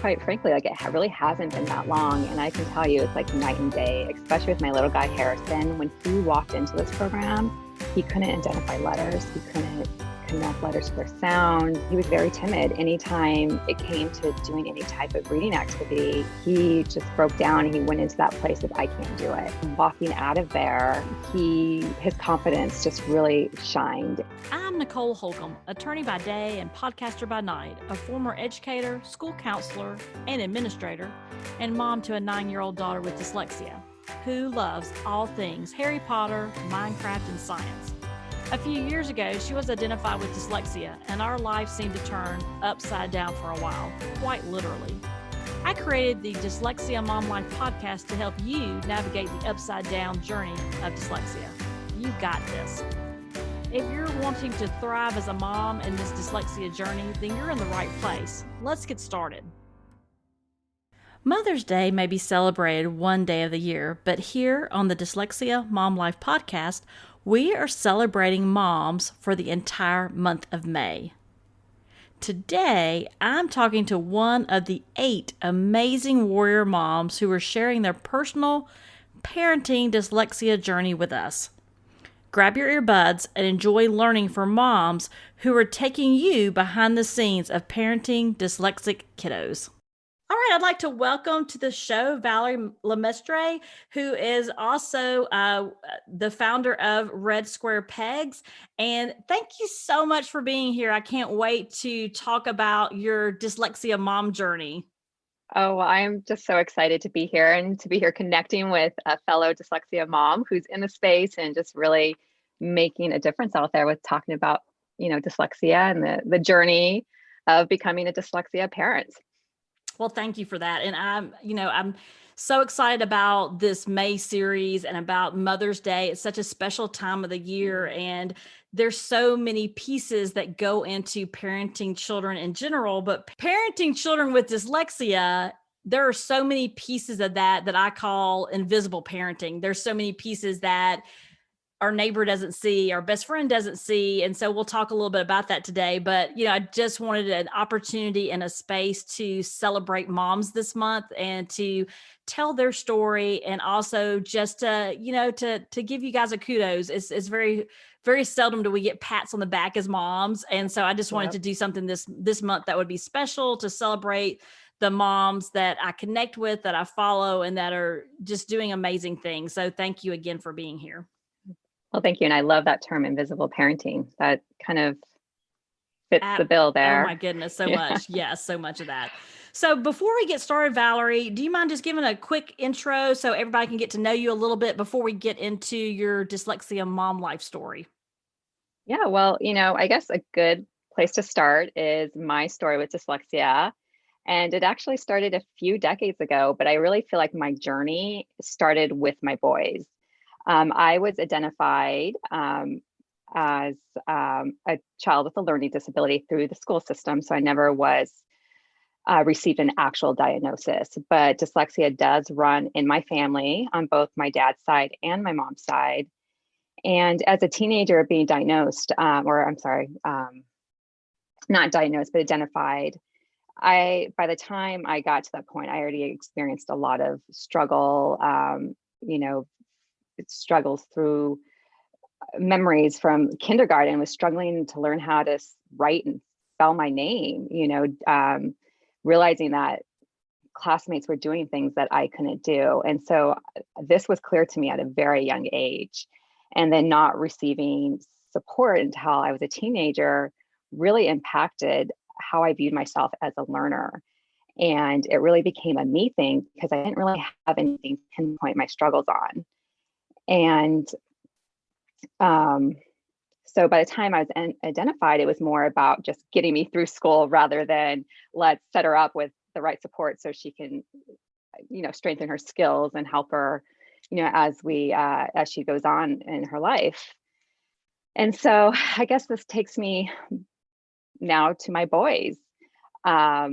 quite frankly, like really hasn't been that long. And I can tell you it's like night and day, especially with my little guy, Harrison. When he walked into this program, he couldn't identify letters. He couldn't connect letters to their sound. He was very timid. Anytime it came to doing any type of reading activity, he just broke down and he went into that place of, I can't do it. Walking out of there, his confidence just really shined. I'm Nicole Holcomb, attorney by day and podcaster by night, a former educator, school counselor, and administrator, and mom to a 9-year-old daughter with dyslexia, who loves all things Harry Potter, Minecraft, and science. A few years ago, she was identified with dyslexia, and our life seemed to turn upside down for a while, quite literally. I created the Dyslexia Mom Life podcast to help you navigate the upside down journey of dyslexia. You got this. If you're wanting to thrive as a mom in this dyslexia journey, then you're in the right place. Let's get started. Mother's Day may be celebrated one day of the year, but here on the Dyslexia Mom Life podcast, we are celebrating moms for the entire month of May. Today, I'm talking to one of the 8 amazing warrior moms who are sharing their personal parenting dyslexia journey with us. Grab your earbuds and enjoy learning from moms who are taking you behind the scenes of parenting dyslexic kiddos. All right, I'd like to welcome to the show Valerie LeMaistre, who is also the founder of Red Square Pegs. And thank you so much for being here. I can't wait to talk about your dyslexia mom journey. Oh, well, I'm just so excited to be here and to be here connecting with a fellow dyslexia mom who's in the space and just really making a difference out there with talking about, dyslexia and the journey of becoming a dyslexia parent. Well, thank you for that. And I'm so excited about this May series and about Mother's Day. It's such a special time of the year. And there's so many pieces that go into parenting children in general, but parenting children with dyslexia, there are so many pieces of that I call invisible parenting. There's so many pieces that our neighbor doesn't see, our best friend doesn't see. And so we'll talk a little bit about that today. But, I just wanted an opportunity and a space to celebrate moms this month and to tell their story. And also just to give you guys a kudos. It's very, very seldom do we get pats on the back as moms. And so I just wanted to do something this month that would be special to celebrate the moms that I connect with, that I follow, and that are just doing amazing things. So thank you again for being here. Well, thank you. And I love that term, invisible parenting. That kind of fits the bill there. Oh my goodness, so much. Yes, so much of that. So before we get started, Valerie, do you mind just giving a quick intro so everybody can get to know you a little bit before we get into your dyslexia mom life story? Yeah, well, I guess a good place to start is my story with dyslexia. And it actually started a few decades ago, but I really feel like my journey started with my boys. I was identified as a child with a learning disability through the school system. So I never received an actual diagnosis, but dyslexia does run in my family on both my dad's side and my mom's side. And as a teenager being diagnosed, not diagnosed, but identified, by the time I got to that point, I already experienced a lot of struggle, struggles through memories from kindergarten, was struggling to learn how to write and spell my name, realizing that classmates were doing things that I couldn't do. And so this was clear to me at a very young age. And then not receiving support until I was a teenager really impacted how I viewed myself as a learner. And it really became a me thing because I didn't really have anything to pinpoint my struggles on. And so by the time I was identified, it was more about just getting me through school rather than let's set her up with the right support so she can, strengthen her skills and help her, as she goes on in her life. And so I guess this takes me now to my boys. I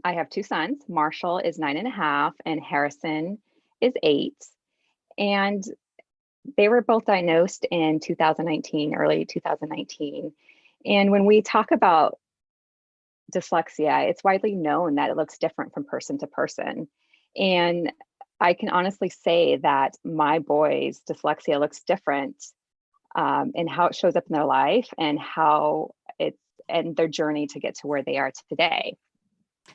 have 2 sons. Marshall is 9.5 and Harrison is 8. And they were both diagnosed in 2019, early 2019. And when we talk about dyslexia, it's widely known that it looks different from person to person. And I can honestly say that my boys' dyslexia looks different in how it shows up in their life and how it's and their journey to get to where they are today.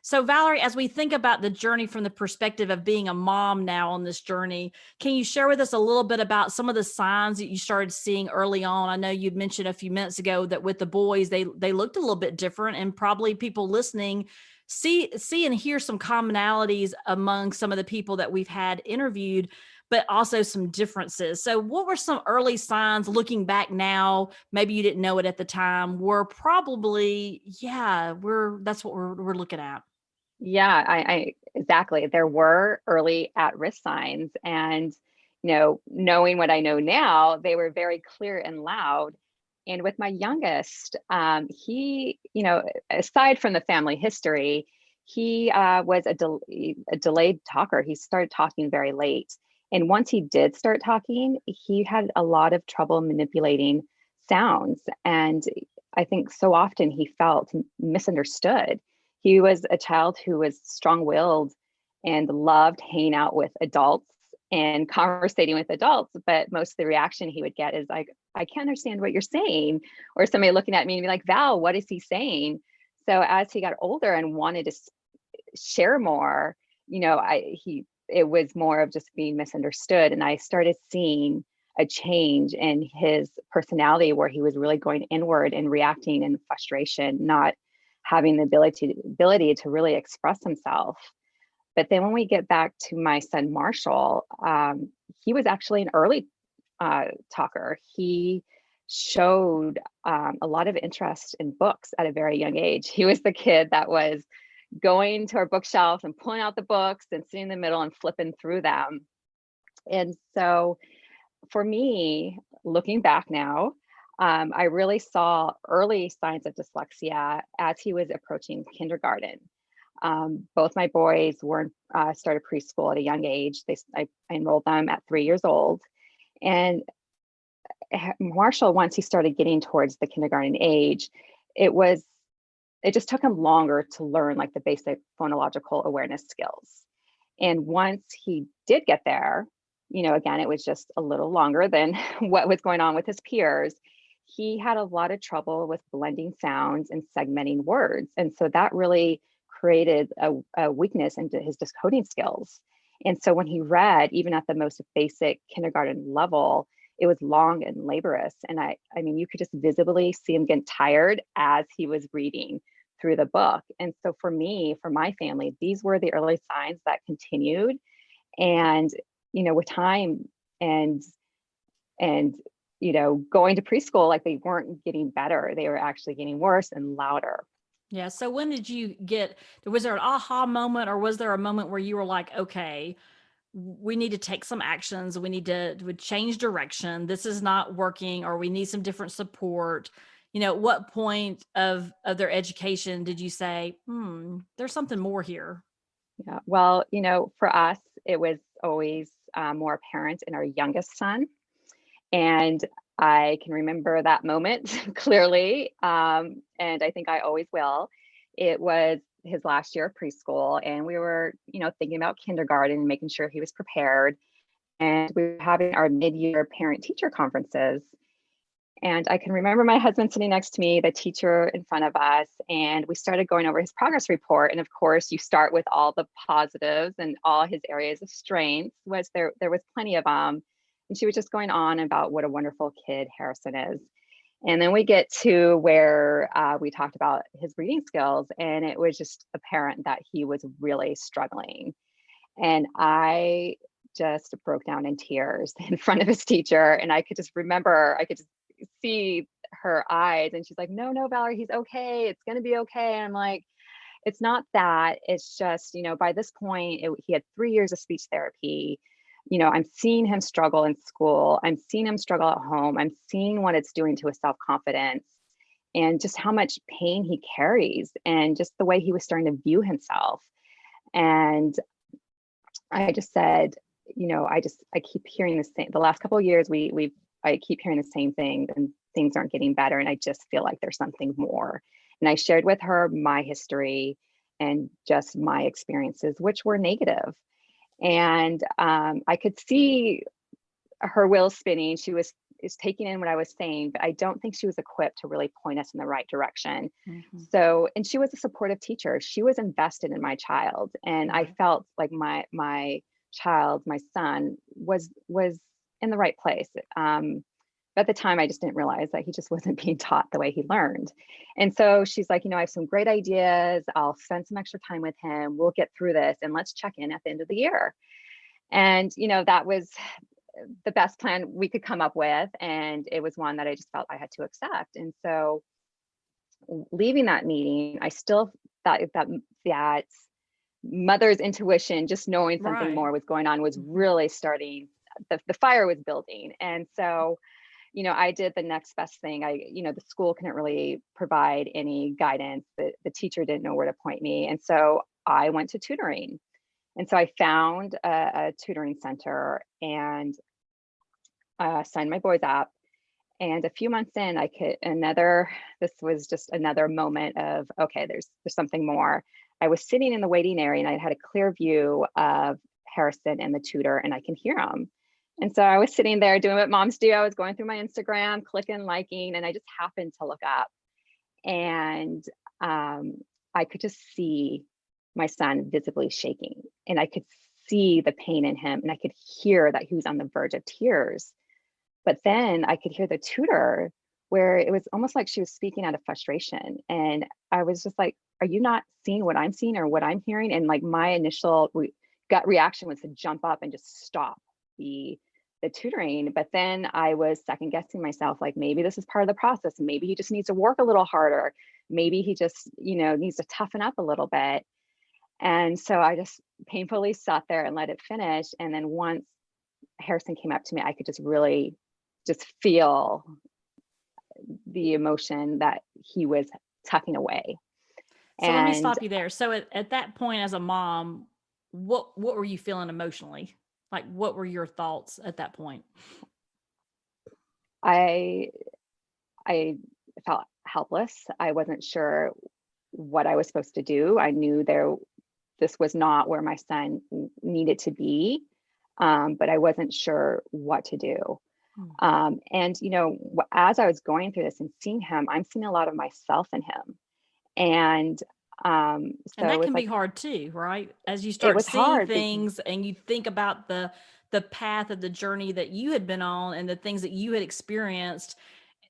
So, Valerie, as we think about the journey from the perspective of being a mom now on this journey, can you share with us a little bit about some of the signs that you started seeing early on? I know you'd mentioned a few minutes ago that with the boys, they looked a little bit different, and probably people listening see and hear some commonalities among some of the people that we've had interviewed, but also some differences. So what were some early signs looking back now? Maybe you didn't know it at the time. We're probably, that's what we're looking at. Yeah, I exactly. There were early at-risk signs, and knowing what I know now, they were very clear and loud. And with my youngest, he, aside from the family history, he was a delayed talker. He started talking very late, and once he did start talking, he had a lot of trouble manipulating sounds, and I think so often he felt misunderstood. He was a child who was strong-willed and loved hanging out with adults and conversating with adults, but most of the reaction he would get is like, I can't understand what you're saying, or somebody looking at me and be like, Val, what is he saying? So as he got older and wanted to share more, it was more of just being misunderstood. And I started seeing a change in his personality where he was really going inward and reacting in frustration, not having the ability to really express himself. But then when we get back to my son Marshall, he was actually an early talker. He showed a lot of interest in books at a very young age. He was the kid that was going to our bookshelf and pulling out the books and sitting in the middle and flipping through them. And so for me, looking back now, I really saw early signs of dyslexia as he was approaching kindergarten. Both my boys were started preschool at a young age. I enrolled them at 3 years old. And Marshall, once he started getting towards the kindergarten age, it just took him longer to learn like the basic phonological awareness skills. And once he did get there, again, it was just a little longer than what was going on with his peers. He had a lot of trouble with blending sounds and segmenting words. And so that really created a weakness into his decoding skills. And so when he read, even at the most basic kindergarten level, it was long and laborious. And I mean, you could just visibly see him getting tired as he was reading through the book. And so for me, for my family, these were the early signs that continued. And, with time and going to preschool, like they weren't getting better, they were actually getting worse and louder. Yeah. So when did you was there an aha moment, or was there a moment where you were like, okay, we need to take some actions. We need to change direction. This is not working, or we need some different support. At what point of their education did you say, there's something more here? Yeah. Well, for us, it was always more apparent in our youngest son. And I can remember that moment clearly. And I think I always will. It was his last year of preschool, and we were, thinking about kindergarten and making sure he was prepared. And we were having our mid-year parent-teacher conferences. And I can remember my husband sitting next to me, the teacher in front of us, and we started going over his progress report. And of course, you start with all the positives and all his areas of strength. There was plenty of them. And she was just going on about what a wonderful kid Harrison is. And then we get to where we talked about his reading skills, and it was just apparent that he was really struggling. And I just broke down in tears in front of his teacher. And I could just see her eyes, and she's like, no, Valerie, he's okay. It's going to be okay. And I'm like, it's not that. It's just, by this point, he had 3 years of speech therapy. I'm seeing him struggle in school. I'm seeing him struggle at home. I'm seeing what it's doing to his self-confidence and just how much pain he carries and just the way he was starting to view himself. And I just said, I keep hearing the last couple of years, I keep hearing the same thing, and things aren't getting better. And I just feel like there's something more. And I shared with her my history and just my experiences, which were negative. And I could see her wheels spinning. She is taking in what I was saying, but I don't think she was equipped to really point us in the right direction. Mhm. So, and she was a supportive teacher. She was invested in my child, and I Right. felt like my child, my son, was in the right place. But at the time, I just didn't realize that he just wasn't being taught the way he learned. And so she's like, I have some great ideas. I'll spend some extra time with him. We'll get through this, and let's check in at the end of the year. And that was the best plan we could come up with, and it was one that I just felt I had to accept. And so leaving that meeting, I still thought that mother's intuition, just knowing something Right. more was going on, was Mhm. really starting. The fire was building. And so I did the next best thing. The school couldn't really provide any guidance. The teacher didn't know where to point me, and so I went to tutoring. And so I found a tutoring center and signed my boys up. And a few months in, this was just another moment of, okay, there's something more. I was sitting in the waiting area and I had a clear view of Harrison and the tutor, and I can hear him. And so I was sitting there doing what moms do. I was going through my Instagram, clicking, liking, and I just happened to look up, and I could just see my son visibly shaking, and I could see the pain in him, and I could hear that he was on the verge of tears. But then I could hear the tutor, where it was almost like she was speaking out of frustration. And I was just like, are you not seeing what I'm seeing or what I'm hearing? And like my initial gut reaction was to jump up and just stop the tutoring. But then I was second guessing myself, like maybe this is part of the process. Maybe he just needs to work a little harder. Maybe he just, needs to toughen up a little bit. And so I just painfully sat there and let it finish. And then once Harrison came up to me, I could just really just feel the emotion that he was tucking away. So let me And stop you there. So at that point as a mom, what were you feeling emotionally? Like what were your thoughts at that point? I I felt helpless. I wasn't sure what I was supposed to do. I knew this was not where my son needed to be, but I wasn't sure what to do. Hmm. And as I was going through this and seeing him, I'm seeing a lot of myself in him. And And so it that was can be like, hard too, right? As you it start was seeing hard because things and you think about the path of the journey that you had been on and the things that you had experienced,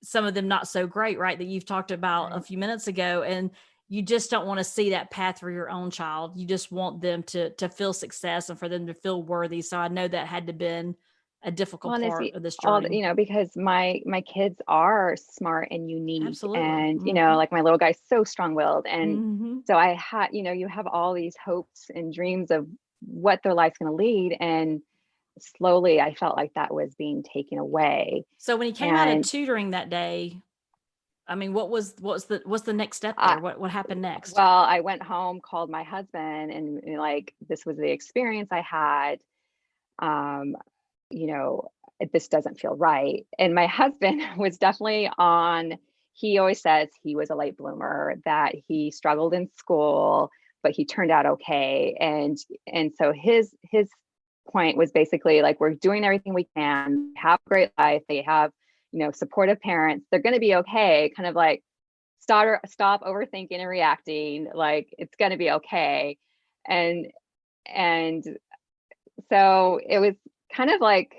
some of them not so great, right? That you've talked about a right. few minutes ago. And you just don't want to see that path for your own child. You just want them to feel success and for them to feel worthy. So I know that had to been a Well, difficult and part of this all journey. because my kids are smart and unique, Absolutely. and Hmm. like my little guy's so strong-willed, and Hmm. so I had you have all these hopes and dreams of what their life's going to lead, and slowly I felt like that was being taken away. So when he came out of And tutoring that day, I mean, what's the next step I there? What happened next? well, I went home, called my husband, and like, this was the experience I had. Um, you know, this doesn't feel right. And my husband was definitely on, he always says he was a late bloomer, that he struggled in school, but he turned out okay. And so his point was basically like, we're doing everything we can, have a great life, they have, supportive parents, they're gonna be okay, kind of like stop overthinking and reacting, like it's gonna be okay. And and so it was kind of like,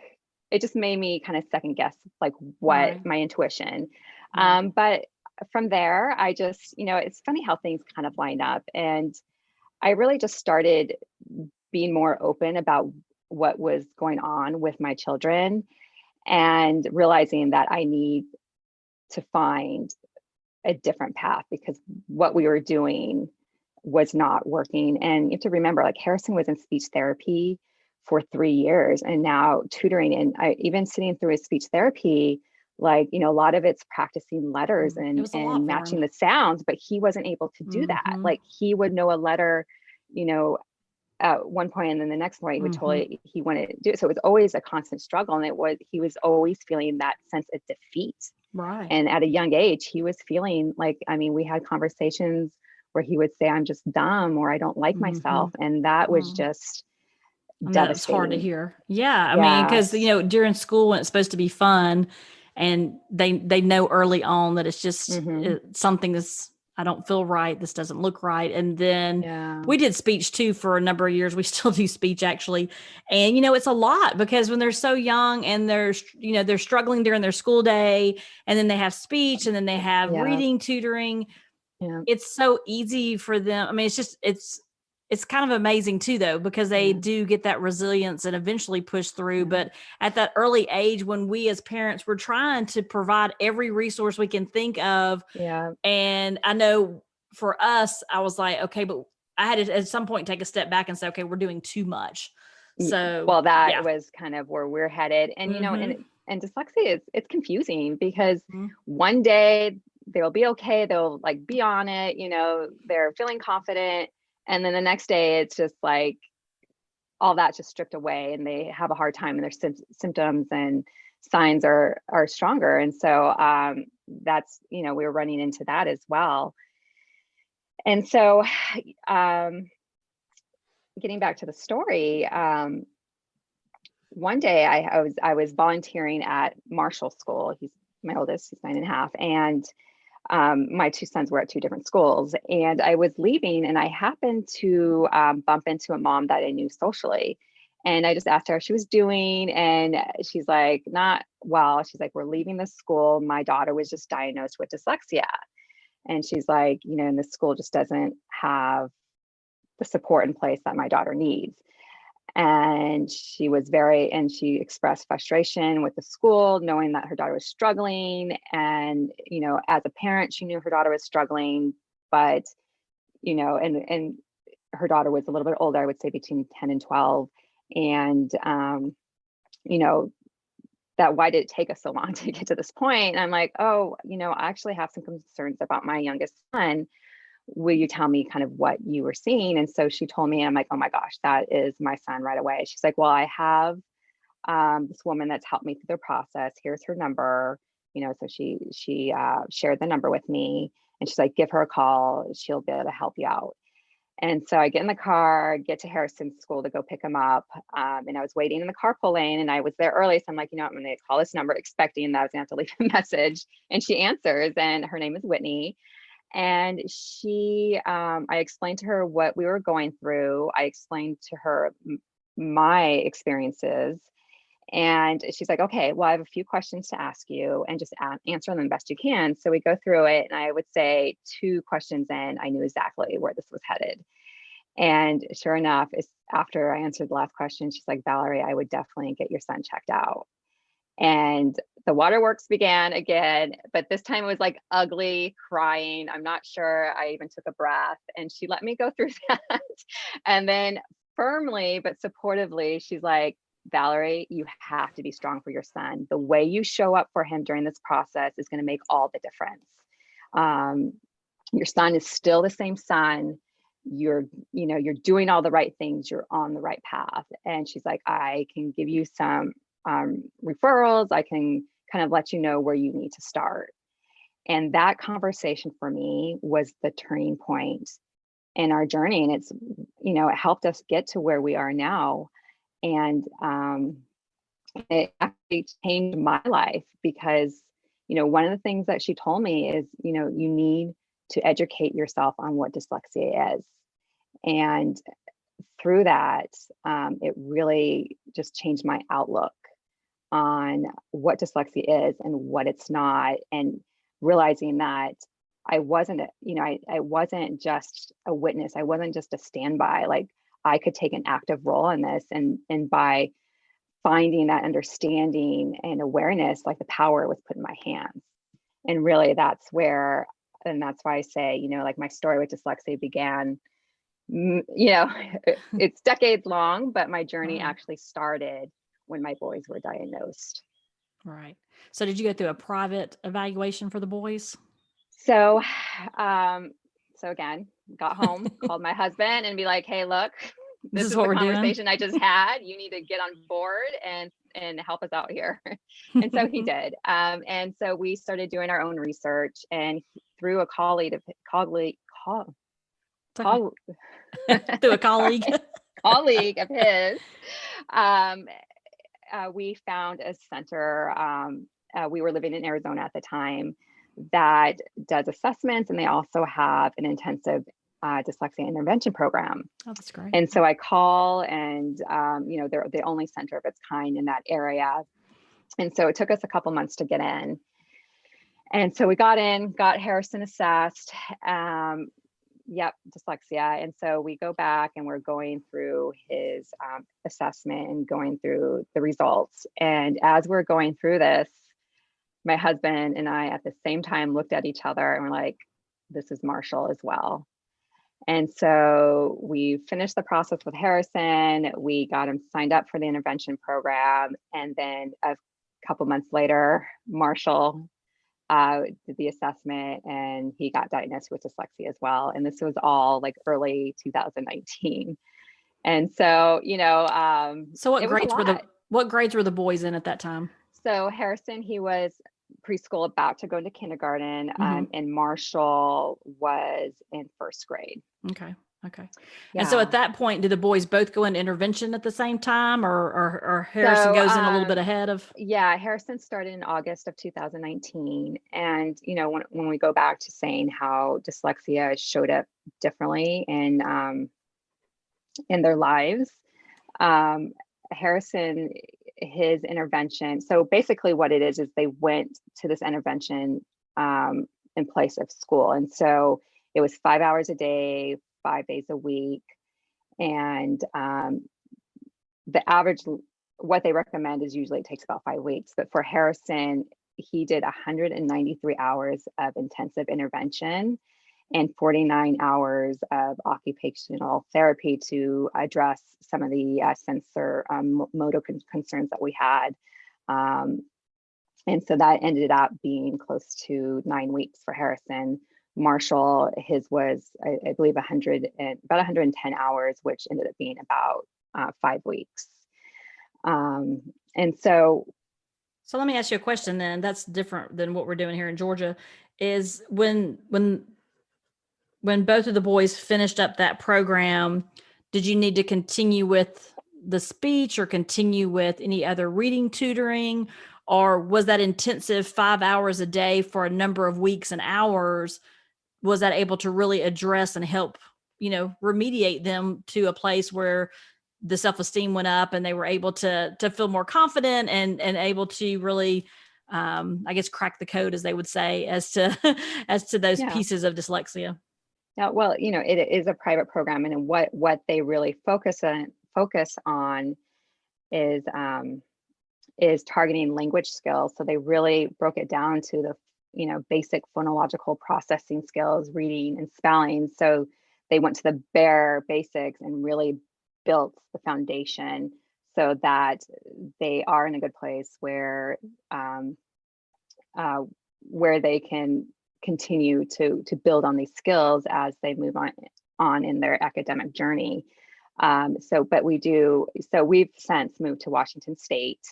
it just made me kind of second guess like what Right. my intuition. Right. But from there, I just, it's funny how things kind of line up. And I really just started being more open about what was going on with my children, and realizing that I need to find a different path, because what we were doing was not working. And you have to remember, like, Harrison was in speech therapy for 3 years, and now tutoring. And even sitting through his speech therapy, like, a lot of it's practicing letters It and was a lot for matching him. the sounds, but he wasn't able to do that. Mhm. Like, he would know a letter, you know, at one point, and then the next point Mhm. he wanted to do it. So it was always a constant struggle. And he was always feeling that sense of defeat. Right. And at a young age, he was feeling like, I mean, we had conversations where he would say, I'm just dumb, or I don't like Mm-hmm. myself. And that was just I know it's hard to devastating. hear. Yeah, I mean, because Yes. during school when it's supposed to be fun, and they know early on that it's just Hmm. something that's I don't feel right. This doesn't look right. And then Yeah. we did speech too for a number of years. We still do speech actually, and it's a lot because when they're so young and they're struggling during their school day, and then they have speech, and then they have Yeah. reading tutoring. Yeah. It's so easy for them. I mean, it's kind of amazing too though, because they Yeah. do get that resilience and eventually push through. Yeah. But at that early age, when we as parents we're trying to provide every resource we can think of, Yeah. and I know for us, I was like, okay, but I had to at some point take a step back and say, okay, we're doing too much. So Well, that yeah. was kind of where we're headed. And, Mm-hmm. and dyslexia is, it's confusing because Mm-hmm. one day they'll be okay. They'll like be on it, they're feeling confident. And then the next day it's just like all that's just stripped away and they have a hard time and their symptoms and signs are stronger. And so that's, we were running into that as well. And so um, getting back to the story, one day I was volunteering at Marshall School. He's my oldest, he's 9.5. And my two sons were at two different schools. And I was leaving and I happened to bump into a mom that I knew socially. And I just asked her how she was doing. And she's like, not well. She's like, we're leaving the school. My daughter was just diagnosed with dyslexia. And she's like, and the school just doesn't have the support in place that my daughter needs. And she expressed frustration with the school, knowing that her daughter was struggling. And, as a parent, she knew her daughter was struggling, but, and her daughter was a little bit older, I would say between 10 and 12. And, you know, that why did it take us so long to get to this point? And I'm like, oh, I actually have some concerns about my youngest son. Will you tell me kind of what you were seeing? And so she told me, and I'm like, oh my gosh, that is my son right away. She's like, well, I have this woman that's helped me through the process. Here's her number. So she shared the number with me, and she's like, give her a call. She'll be able to help you out. And so I get in the car, get to Harrison's school to go pick him up. And I was waiting in the carpool lane and I was there early. So I'm like, I'm going to call this number expecting that I was going to have to leave a message. And she answers, and her name is Whitney. And I explained to her what we were going through. I explained to her my experiences. And she's like, okay, well, I have a few questions to ask you and just answer them the best you can. So we go through it. And I would say 2 questions in, I knew exactly where this was headed. And sure enough, after I answered the last question, she's like, Valerie, I would definitely get your son checked out. And the waterworks began again, but this time it was like ugly crying. I'm not sure I even took a breath, and she let me go through that. And then firmly but supportively, she's like, Valerie, you have to be strong for your son. The way you show up for him during this process is going to make all the difference. Your son is still the same son. You're doing all the right things. You're on the right path. And she's like, I can give you some referrals. I can kind of let you know where you need to start. And that conversation for me was the turning point in our journey. And it helped us get to where we are now. And it actually changed my life because, one of the things that she told me is, you need to educate yourself on what dyslexia is. And through that, it really just changed my outlook on what dyslexia is and what it's not, and realizing that I wasn't, I wasn't just a witness. I wasn't just a standby. Like I could take an active role in this, and by finding that understanding and awareness, like the power was put in my hands. And really and that's why I say, like my story with dyslexia began, it's decades long, but my journey Right. actually started when my boys were diagnosed. Right. So did you go through a private evaluation for the boys? So, so again, got home, called my husband and be like, hey, look, This this is is what the we're doing. conversation I just had. You need to get on board. And and help us out here. And so he did. And so we started doing our own research, and through a Okay. col- Through a colleague. sorry, colleague of his, um, we found a center. We were living in Arizona at the time that does assessments, and they also have an intensive dyslexia intervention program. Oh, that's great. And so I call, and they're the only center of its kind in that area. And so it took us a couple months to get in. And so we got in, got Harrison assessed. Yep, dyslexia. And so we go back and we're going through his assessment and going through the results. And as we're going through this, my husband and I at the same time looked at each other and we're like, this is Marshall as well. And so we finished the process with Harrison. We got him signed up for the intervention program. And then a couple months later, Marshall did the assessment and he got diagnosed with dyslexia as well. And this was all like early 2019. And so, So it was a lot. what grades were the boys in at that time? So Harrison, he was preschool, about to go into kindergarten, Mm-hmm. and Marshall was in first grade. Okay. Yeah. And so at that point, did the boys both go into intervention at the same time, or Harrison goes in a little bit ahead of? Yeah, Harrison started in August of 2019. And, when we go back to saying how dyslexia showed up differently in their lives, Harrison, his intervention. So basically what it is they went to this intervention in place of school. And so it was 5 hours a day, 5 days a week. And the average, what they recommend is usually it takes about 5 weeks. But for Harrison, he did 193 hours of intensive intervention and 49 hours of occupational therapy to address some of the sensor motor concerns that we had. And so that ended up being close to 9 weeks for Harrison. Marshall, his was, I believe, about 110 hours, which ended up being about 5 weeks. And so let me ask you a question then. That's different than what we're doing here in Georgia. Is when both of the boys finished up that program, did you need to continue with the speech or continue with any other reading tutoring? Or was that intensive 5 hours a day for a number of weeks and hours, was that able to really address and help, remediate them to a place where the self-esteem went up and they were able to feel more confident and able to really, I guess, crack the code, as they would say, as to those pieces of dyslexia? Yeah, well, it is a private program, and what they really focus on is targeting language skills. So they really broke it down to the basic phonological processing skills, reading and spelling. So they went to the bare basics and really built the foundation so that they are in a good place where they can continue to build on these skills as they move on in their academic journey. But we've since moved to Washington State.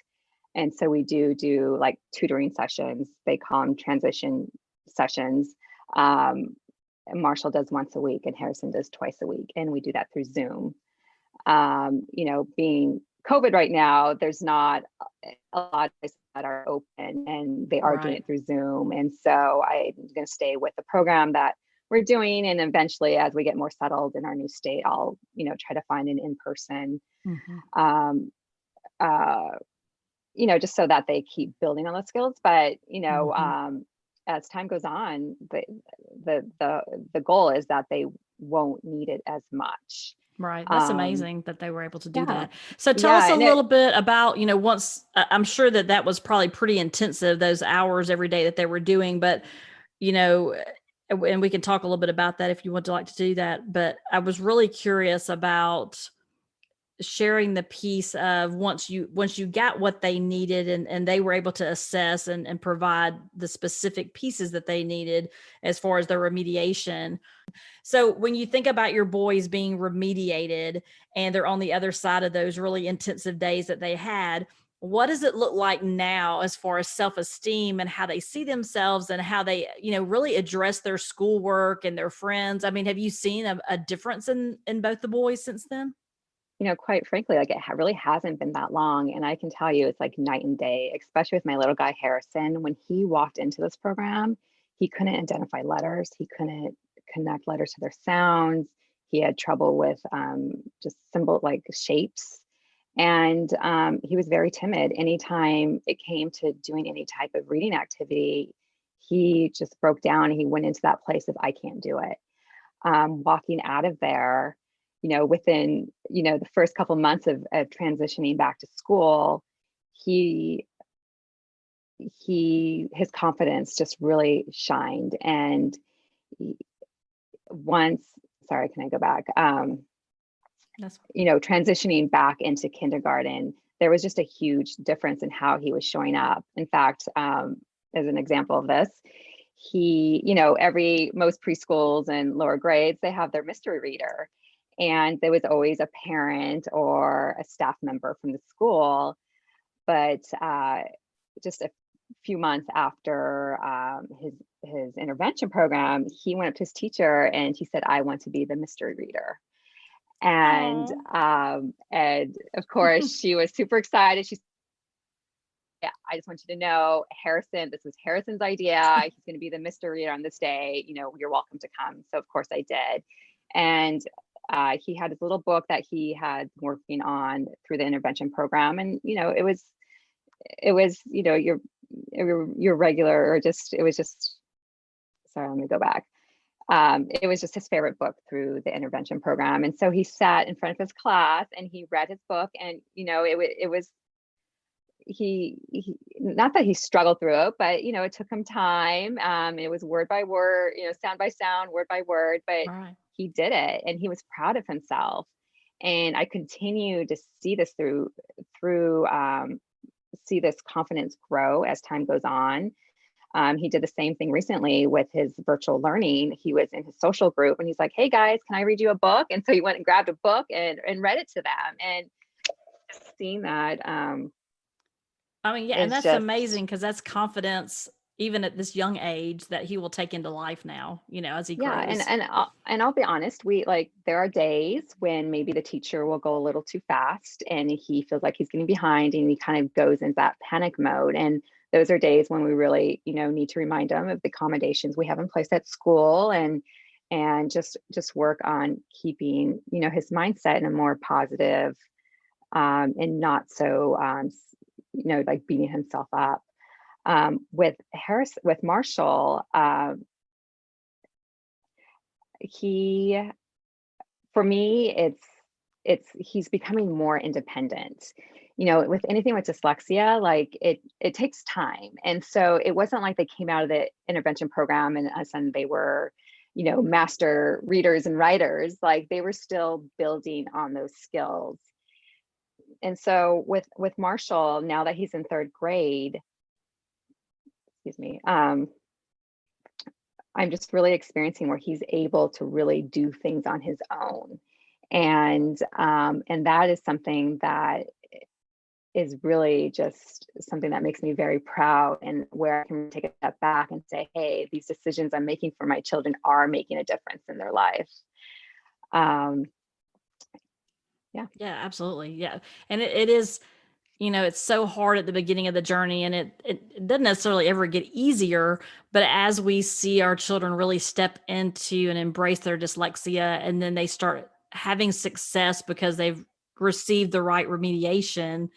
And so we do like tutoring sessions. They call them transition sessions. Marshall does once a week and Harrison does twice a week. And we do that through Zoom. Being COVID right now, there's not a lot of places that are open, and they are doing it through Zoom. And so I'm going to stay with the program that we're doing. And eventually, as we get more settled in our new state, I'll, try to find an in-person, just so that they keep building on those skills. But, as time goes on, the goal is that they won't need it as much. Right. That's amazing that they were able to do that. So tell us a little bit about, once, I'm sure that was probably pretty intensive, those hours every day that they were doing, but, and we can talk a little bit about that if you would like to do that. But I was really curious about sharing the piece of once you got what they needed and they were able to assess and provide the specific pieces that they needed as far as their remediation. So when you think about your boys being remediated and they're on the other side of those really intensive days that they had, what does it look like now as far as self-esteem and how they see themselves and how they, really address their schoolwork and their friends? I mean, have you seen a difference in both the boys since then? Quite frankly, like really hasn't been that long. And I can tell you it's like night and day, especially with my little guy, Harrison. When he walked into this program, he couldn't identify letters. He couldn't connect letters to their sounds. He had trouble with just symbol like shapes. And he was very timid. Anytime it came to doing any type of reading activity, he just broke down. He went into that place of, I can't do it. Walking out of there, within, the first couple months of transitioning back to school, he his confidence just really shined. And he- once, sorry, can I go back? That's Transitioning back into kindergarten, there was just a huge difference in how he was showing up. In fact, as an example of this, most preschools and lower grades, they have their mystery reader. And there was always a parent or a staff member from the school. But just a few months after his intervention program, he went up to his teacher and he said, I want to be the mystery reader. And oh, and of course, she was super excited. She said, yeah, I just want you to know, Harrison, this was Harrison's idea. He's going to be the mystery reader on this day. You're welcome to come. So of course I did. And he had his little book that he had working on through the intervention program. And, it was, your regular, or just, it was just, sorry, let me go back. It was just his favorite book through the intervention program. And so he sat in front of his class and he read his book, and, it was, he not that he struggled through it, but, it took him time. It was word by word, sound by sound, word by word, but all right. he did it and he was proud of himself. And I continue to see this through see this confidence grow as time goes on. He did the same thing recently with his virtual learning. He was in his social group and he's like, hey guys, can I read you a book? And so he went and grabbed a book and read it to them. And seeing that I mean, yeah, and is that's just, amazing because that's confidence even at this young age that he will take into life now, as he yeah. grows. And I'll be honest, there are days when maybe the teacher will go a little too fast and he feels like he's getting behind and he kind of goes into that panic mode. And those are days when we really, need to remind him of the accommodations we have in place at school, and just work on keeping, his mindset in a more positive, and not so like beating himself up. With Marshall, he for me, he's becoming more independent. With anything with dyslexia, like it takes time. And so it wasn't like they came out of the intervention program and all of a sudden they were, master readers and writers. Like they were still building on those skills. And so with Marshall, now that he's in third grade, excuse me, I'm just really experiencing where he's able to really do things on his own. And that is something that is really just something that makes me very proud, and where I can take a step back and say, hey, these decisions I'm making for my children are making a difference in their life. Um, yeah. Yeah, absolutely. Yeah. And it is, it's so hard at the beginning of the journey, and it doesn't necessarily ever get easier. But as we see our children really step into and embrace their dyslexia, and then they start having success because they've received the right remediation,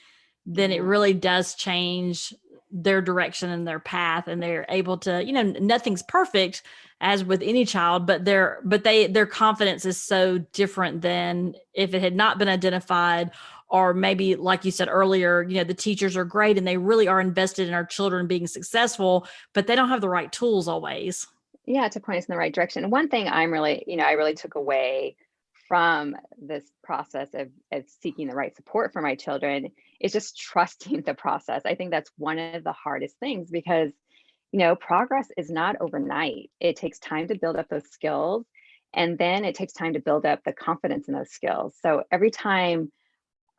then it Yeah. really does change their direction and their path, and they're able to, nothing's perfect as with any child, but their confidence is so different than if it had not been identified. Or maybe like you said earlier, the teachers are great and they really are invested in our children being successful, but they don't have the right tools always. Yeah, to point us in the right direction. One thing I really took away from this process of seeking the right support for my children is just trusting the process. I think that's one of the hardest things because, progress is not overnight. It takes time to build up those skills, and then it takes time to build up the confidence in those skills. So every time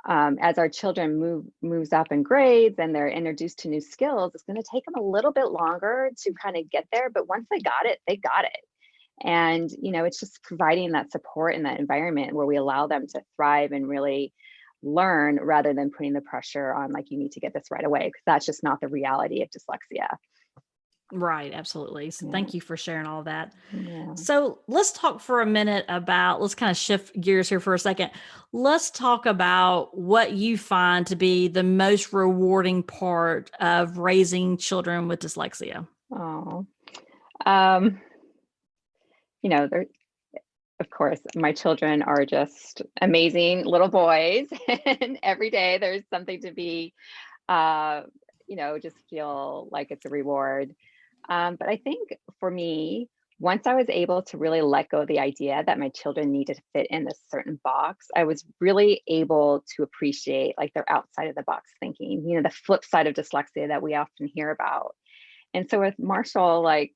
as our children moves up in grades and they're introduced to new skills, it's going to take them a little bit longer to kind of get there. But once they got it, they got it. And, it's just providing that support in that environment where we allow them to thrive and really learn rather than putting the pressure on, like, you need to get this right away, because that's just not the reality of dyslexia. Right. Absolutely. So Yeah. thank you for sharing all that. Yeah. So let's talk for a minute about, let's kind of shift gears here for a second. Let's talk about what you find to be the most rewarding part of raising children with dyslexia. Oh, there, of course, my children are just amazing little boys, and every day there's something to be, uh, just feel like it's a reward. But I think for me, once I was able to really let go of the idea that my children needed to fit in this certain box, I was really able to appreciate, like, their outside of the box thinking, the flip side of dyslexia that we often hear about. And so with Marshall, like,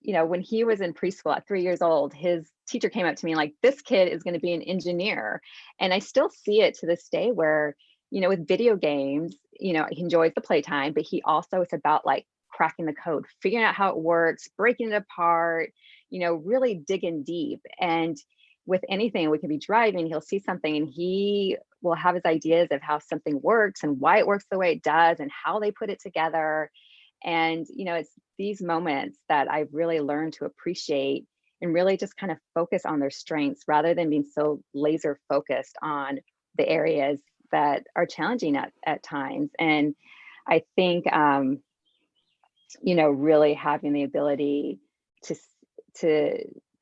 when he was in preschool at 3 years old, his teacher came up to me like, this kid is going to be an engineer. And I still see it to this day where, with video games, he enjoys the playtime, but he also, it's about like cracking the code, figuring out how it works, breaking it apart, really digging deep. And with anything, we can be driving, he'll see something and he will have his ideas of how something works and why it works the way it does and how they put it together. And, it's these moments that I've really learned to appreciate and really just kind of focus on their strengths rather than being so laser focused on the areas that are challenging at times. And I think, really having the ability to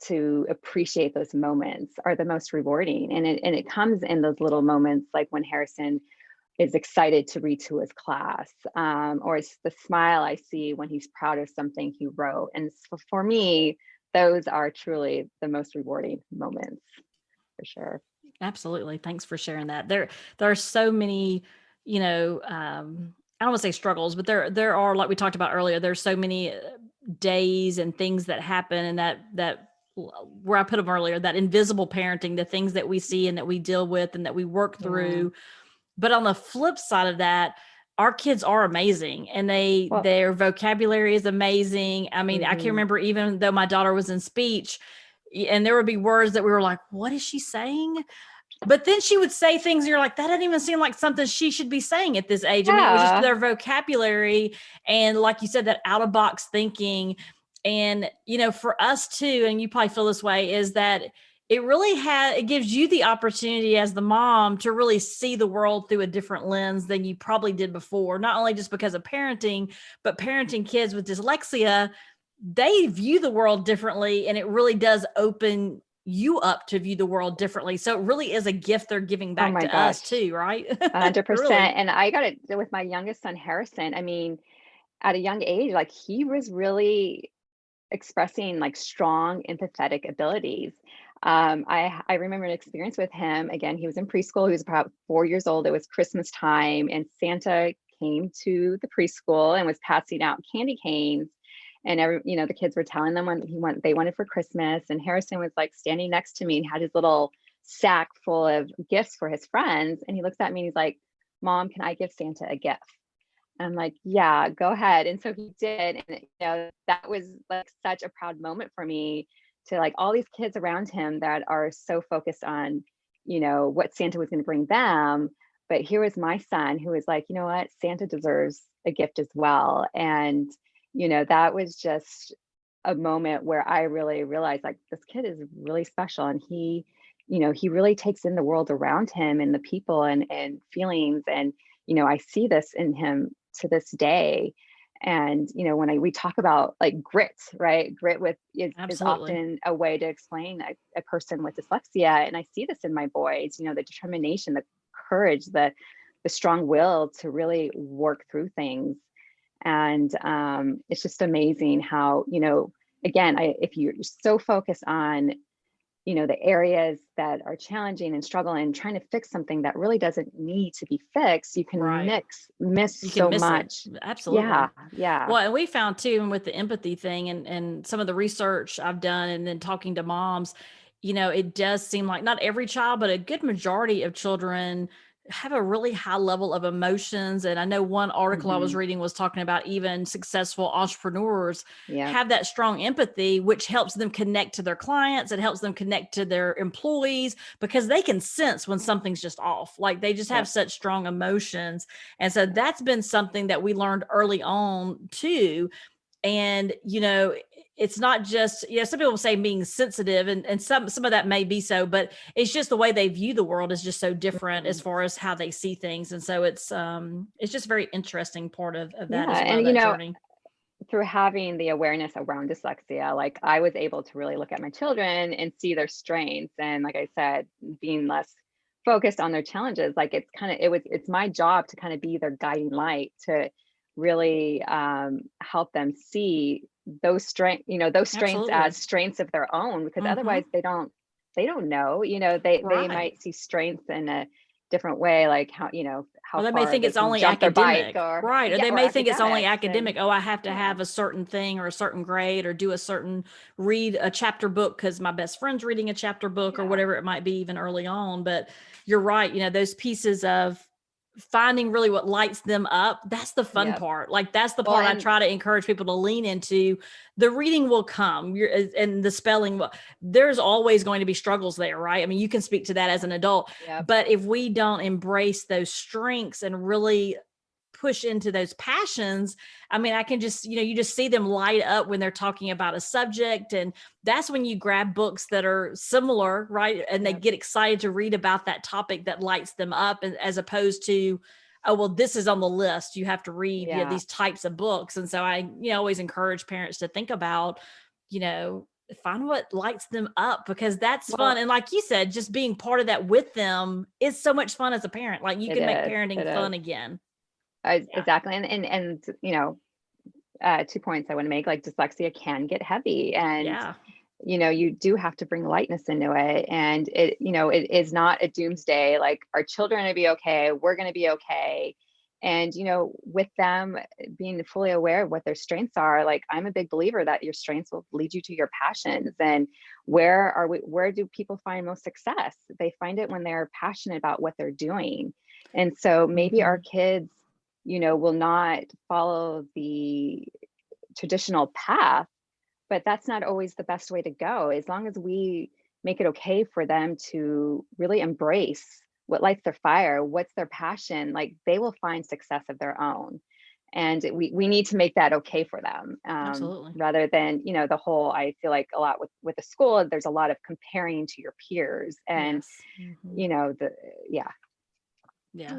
to appreciate those moments are the most rewarding. And it comes in those little moments, like when Harrison is excited to read to his class, or it's the smile I see when he's proud of something he wrote. And for me, those are truly the most rewarding moments, for sure. Absolutely. Thanks for sharing that. There are so many, I don't want to say struggles, but there are, like we talked about earlier, there's so many days and things that happen, and that where I put them earlier, that invisible parenting, the things that we see and that we deal with and that we work through. But on the flip side of that, our kids are amazing, and Well, their vocabulary is amazing. I mean, I can mhm. remember, even though my daughter was in speech, and there would be words that we were like, what is she saying? But then she would say things you're like, that doesn't even seem like something she should be saying at this age. I mean, it was just Yeah. their vocabulary. And like you said, that out of box thinking. And, for us too, and you probably feel this way, is that it gives you the opportunity as the mom to really see the world through a different lens than you probably did before. Not only just because of parenting, but parenting kids with dyslexia, they view the world differently, and it really does open you up to view the world differently. So it really is a gift they're giving Oh back my to us gosh. too, right? 100%. Really. And I got it with my youngest son, Harrison. I mean, at a young age, like, he was really expressing, like, strong empathetic abilities. I remember an experience with him. Again, he was in preschool. He was about 4 years old. It was Christmas time, and Santa came to the preschool and was passing out candy canes. And the kids were telling them what they wanted for Christmas. And Harrison was like standing next to me and had his little sack full of gifts for his friends. And he looks at me and he's like, "Mom, can I give Santa a gift?" I'm like, "Yeah, go ahead." And so he did. And, that was like such a proud moment for me, to, like, all these kids around him that are so focused on, what Santa was going to bring them. But here was my son who was like, you know what? Santa deserves a gift as well. And, that was just a moment where I really realized, like, this kid is really special. And he really takes in the world around him and the people and feelings. And, I see this in him to this day. And, when we talk about, like, grit, right? Grit is Absolutely. often a way to explain a person with dyslexia. And I see this in my boys, the determination, the courage, the strong will to really work through things. And it's just amazing how, again, if you're so focused on, the areas that are challenging and struggling and trying to fix something that really doesn't need to be fixed, you can Right. miss You can so miss it. much. Absolutely. Yeah, yeah. Well, and we found too, and with the empathy thing and some of the research I've done, and then talking to moms, it does seem like not every child, but a good majority of children have a really high level of emotions. And I know one article I was Hmm. reading was talking about even successful entrepreneurs Yeah. have that strong empathy, which helps them connect to their clients. It helps them connect to their employees because they can sense when something's just off. Like they just have Yep. such strong emotions. And so that's been something that we learned early on too. And it's not just, some people say being sensitive, and some of that may be so, but it's just the way they view the world is just so different as Mhm. far as how they see things. And so it's just a very interesting part of that Yeah. as well, And, that journey. through having the awareness around dyslexia, like I was able to really look at my children and see their strengths. And like I said, being less focused on their challenges, like it's my job to kind of be their guiding light to really help them see those strengths Absolutely. as strengths of their own, because Hmm. otherwise they don't know, they Right. might see strengths in a different way, like how Or they may far think they it's can only jump their bike, academic, or right? Or yeah, they or may think it's only academics. academic. And Oh, I have to yeah. have a certain thing or a certain grade or do a certain read a chapter book because my best friend's reading a chapter book or Yeah. whatever it might be, even early on. But you're right. Those pieces of finding really what lights them up, that's the fun Yep. part. Like that's the Well, part I and try to encourage people to lean into. The reading will come, and the spelling will, there's always going to be struggles there, right? I mean, you can speak to that as an adult, yep. but if we don't embrace those strengths and really push into those passions, I mean, I can just, you just see them light up when they're talking about a subject. And that's when you grab books that are similar, right? And they Yep. get excited to read about that topic that lights them up, as opposed to, oh, well, this is on the list. You have to read, Yeah. these types of books. And so I, always encourage parents to think about, you know, find what lights them up because that's fun. Well, And like you said, just being part of that with them is so much fun as a parent. Like you it can make is. parenting It is. fun again. Yeah. Exactly. And 2 points I want to make, like dyslexia can get heavy, and Yeah. you do have to bring lightness into it, and it is not a doomsday. Like our children are going to be okay, we're going to be okay. And with them being fully aware of what their strengths are, like I'm a big believer that your strengths will lead you to your passions. And where do people find most success? They find it when they're passionate about what they're doing. And so maybe our Mhm. kids will not follow the traditional path, but that's not always the best way to go. As long as we make it okay for them to really embrace what lights their fire, what's their passion, like they will find success of their own. And we need to make that okay for them, Absolutely. rather than the whole. I feel like a lot with the school, there's a lot of comparing to your peers, and Yes. Mhm. the yeah. Yeah.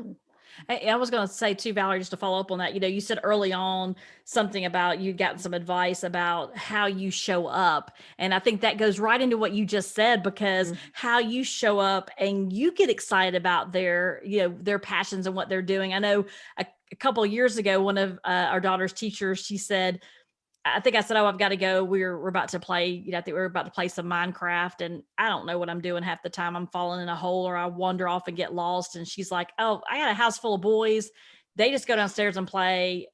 I was going to say too, Valerie, just to follow up on that, you said early on something about you got some advice about how you show up. And I think that goes right into what you just said, because Mhm. how you show up and you get excited about their passions and what they're doing. I know a couple of years ago, one of our daughter's teachers, she said, I think I said, "Oh, I've got to go. We're about to play. I think we're about to play some Minecraft, and I don't know what I'm doing half the time. I'm falling in a hole, or I wander off and get lost." And she's like, "Oh, I got a house full of boys. They just go downstairs and play.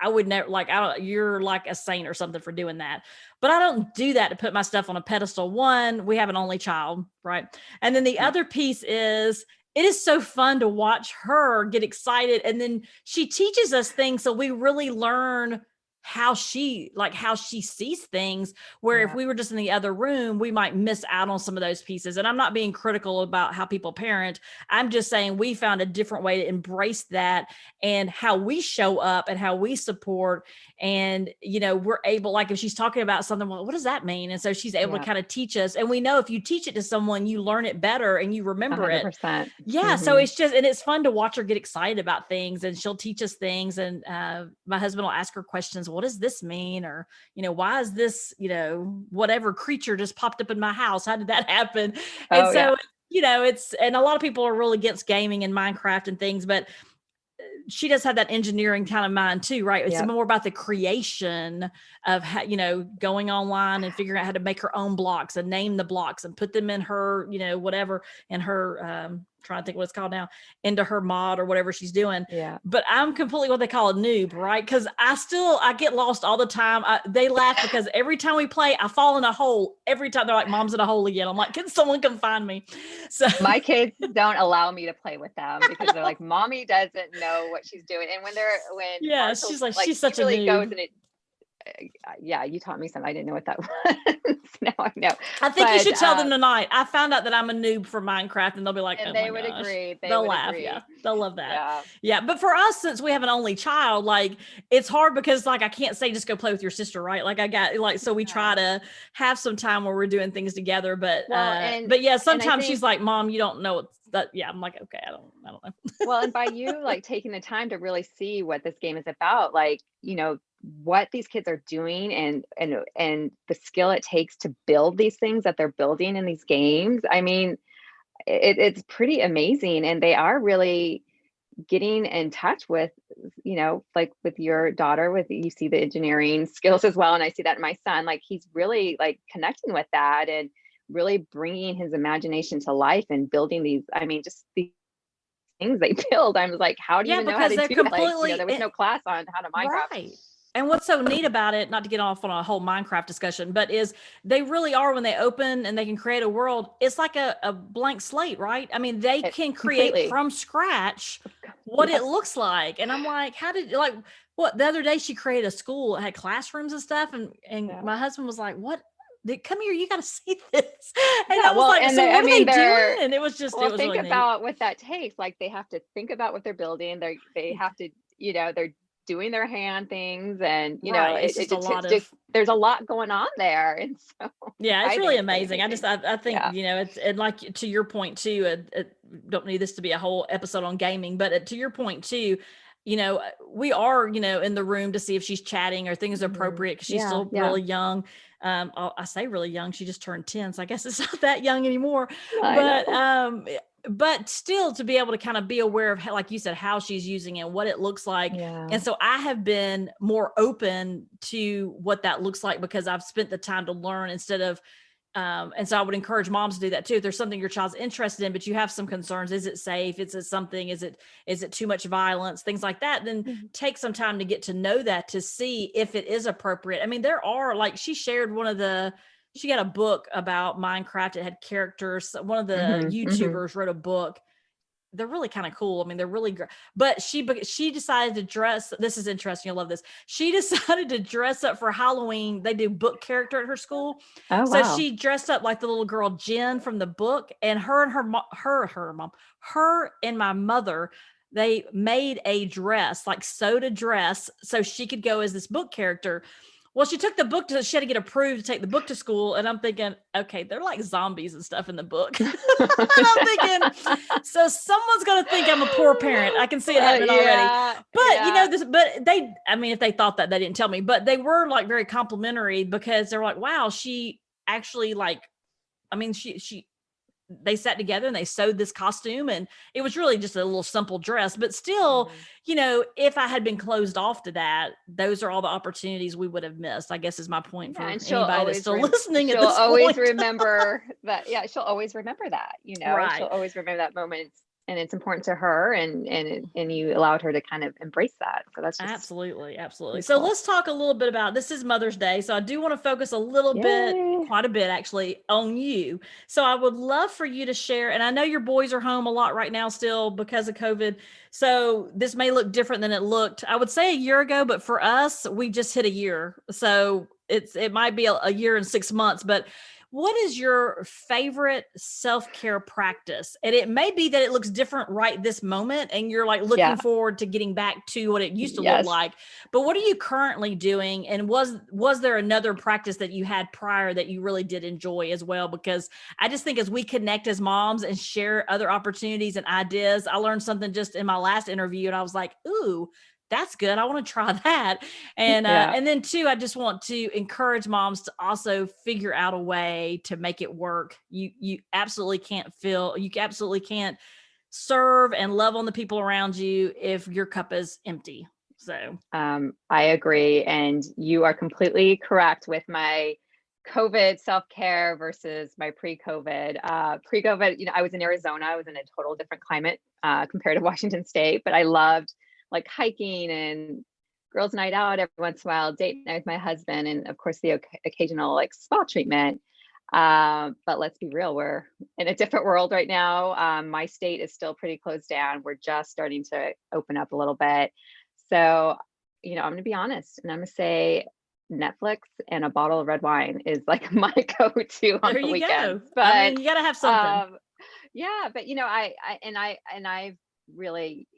I would never like. I don't. You're like a saint or something for doing that, but I don't do that to put my stuff on a pedestal. One, we have an only child, right? And then the Yeah. other piece is." It is so fun to watch her get excited. And then she teaches us things. So we really learn how she sees things, where if Yeah. we were just in the other room we might miss out on some of those pieces. And I'm not being critical about how people parent. I'm just saying we found a different way to embrace that, and how we show up and how we support. And we're able, like if she's talking about something, well, what does that mean? And so she's able to Yeah. kind of teach us, and we know if you teach it to someone you learn it better and you A remember hundred it. percent. Yeah, so Mm-hmm. it's just, and it's fun to watch her get excited about things, and she'll teach us things. And my husband will ask her questions. What does this mean? Or why is this, whatever creature just popped up in my house? How did that happen? And Oh yeah. so it's, and a lot of people are really against gaming and Minecraft and things, but she does have that engineering kind of mind too, right? It's Yep. more about the creation of how, going online and figuring out how to make her own blocks and name the blocks and put them in her, whatever, in her trying to think what it's called now, into her mod or whatever she's doing. Yeah. But I'm completely what they call a noob, right? Because I get lost all the time. They laugh because every time we play, I fall in a hole. Every time they're like, "Mom's in a hole again." I'm like, "Can someone come find me?" So My kids don't allow me to play with them because they're like, "Mommy doesn't know what she's doing." And when yeah, Marshall's she's like, like, she's he such a really goes noob. and yeah, you taught me something. I didn't know what that was. Now I know. I think you But should tell them tonight. I found out that I'm a noob for Minecraft, and they'll be like, and "Oh my they would gosh." agree. They They'll would laugh. Yeah. agree. They'll love that. Yeah. Yeah. But for us, since we have an only child, like it's hard because like I can't say just go play with your sister, right? Like I got like so we try No. to have some time where we're doing things together. Well, But yeah, and I sometimes she's think like, "Mom, you don't know what's that." Yeah, I'm like, "Okay, I don't know." well, and by you like taking the time to really see what this game is about, like, what these kids are doing and the skill it takes to build these things that they're building in these games. I mean, it's pretty amazing. And they are really getting in touch with, like with your daughter, with you see the engineering skills as well. And I see that in my son, like he's really like connecting with that and really bringing his imagination to life and building these, I mean, just these things they build. I was like, how do you Yeah, even know how because to they're do that? Like, completely there was no class on how to Minecraft. right. And what's so neat about it, not to get off on a whole Minecraft discussion, but is they really are when they open and they can create a world, it's like a blank slate, right? I mean, they It can create completely. from scratch what it Yes. looks like. And I'm like, how did like what the other day she created a school, it had classrooms and stuff. And Yeah. my husband was like, "What? Come here, you got to see this." And Yeah. I was Well, like, and "So I what are mean, they doing?" And it was well, it was think really neat. about what that takes. Like they have to think about what they're building. They have to, they're doing their hand things and, Right. It's just a lot it's just, of there's a lot going on there. And so yeah, it's I really think it's pretty amazing. amazing. I think, Yeah. it's, and like to your point too, don't need this to be a whole episode on gaming, but to your point too, we are, in the room to see if she's chatting or things are Mhm. appropriate because she's Yeah. still Yeah. really young. I say really young, she just turned 10. So I guess it's not that young anymore, I but, know. but still to be able to kind of be aware of how, like you said, how she's using it, what it looks like. Yeah. And so I have been more open to what that looks like because I've spent the time to learn instead of, and so I would encourage moms to do that too. If there's something your child's interested in, but you have some concerns, is it safe? Is it something, is it too much violence? Things like that. Then Mhm. take some time to get to know that to see if it is appropriate. I mean, there are like, she shared she got a book about Minecraft. It had characters. One of the Mhm. Mhm. YouTubers wrote a book. They're really kind of cool. I mean, they're really great. But she decided to dress. This is interesting. You'll love this. She decided to dress up for Halloween. They do book character at her school, Oh, so wow. she dressed up like the little girl Jen from the book. And her and my mother, they made a dress, like sewed a dress, so she could go as this book character. Well, she took the book she had to get approved to take the book to school. And I'm thinking, okay, they're like zombies and stuff in the book. And I'm thinking, so someone's going to think I'm a poor parent. I can see it happening already. Yeah. But Yeah. I mean, if they thought that, they didn't tell me, but they were like very complimentary because they're like, wow, she actually like, I mean, they sat together and they sewed this costume, and it was really just a little simple dress, but still, Mhm. if I had been closed off to that, those are all the opportunities we would have missed, I guess is my point Yeah, for and anybody that's still listening at this point. remember that. Yeah, she'll always remember that. She'll Right. always remember that moment, and it's important to her, and you allowed her to kind of embrace that. So that's just Absolutely, absolutely. pretty So cool. let's talk a little bit about, this is Mother's Day, so I do want to focus a little bit, Yay! quite a bit actually, on you. So I would love for you to share, and I know your boys are home a lot right now still because of COVID. So this may look different than it looked, I would say, a year ago, but for us, we just hit a year. So it might be a year and 6 months, but what is your favorite self-care practice? And it may be that it looks different right this moment and you're like looking Yeah. forward to getting back to what it used to look Yes. like. But what are you currently doing? And was there another practice that you had prior that you really did enjoy as well? Because I just think as we connect as moms and share other opportunities and ideas, I learned something just in my last interview and I was like, ooh, that's good. I want to try that. Yeah. And then two, I just want to encourage moms to also figure out a way to make it work. You absolutely can't serve and love on the people around you if your cup is empty. So I agree, and you are completely correct with my COVID self-care versus my pre-COVID. Pre-COVID, I was in Arizona. I was in a total different climate compared to Washington State, but I loved like hiking and girls' night out every once in a while, date night with my husband, and of course the occasional like spa treatment. But let's be real, we're in a different world right now. My state is still pretty closed down. We're just starting to open up a little bit. So, I'm going to be honest and I'm going to say Netflix and a bottle of red wine is like my go-to on There the you go. weekends. I But mean, you got to have something. yeah, but I've really,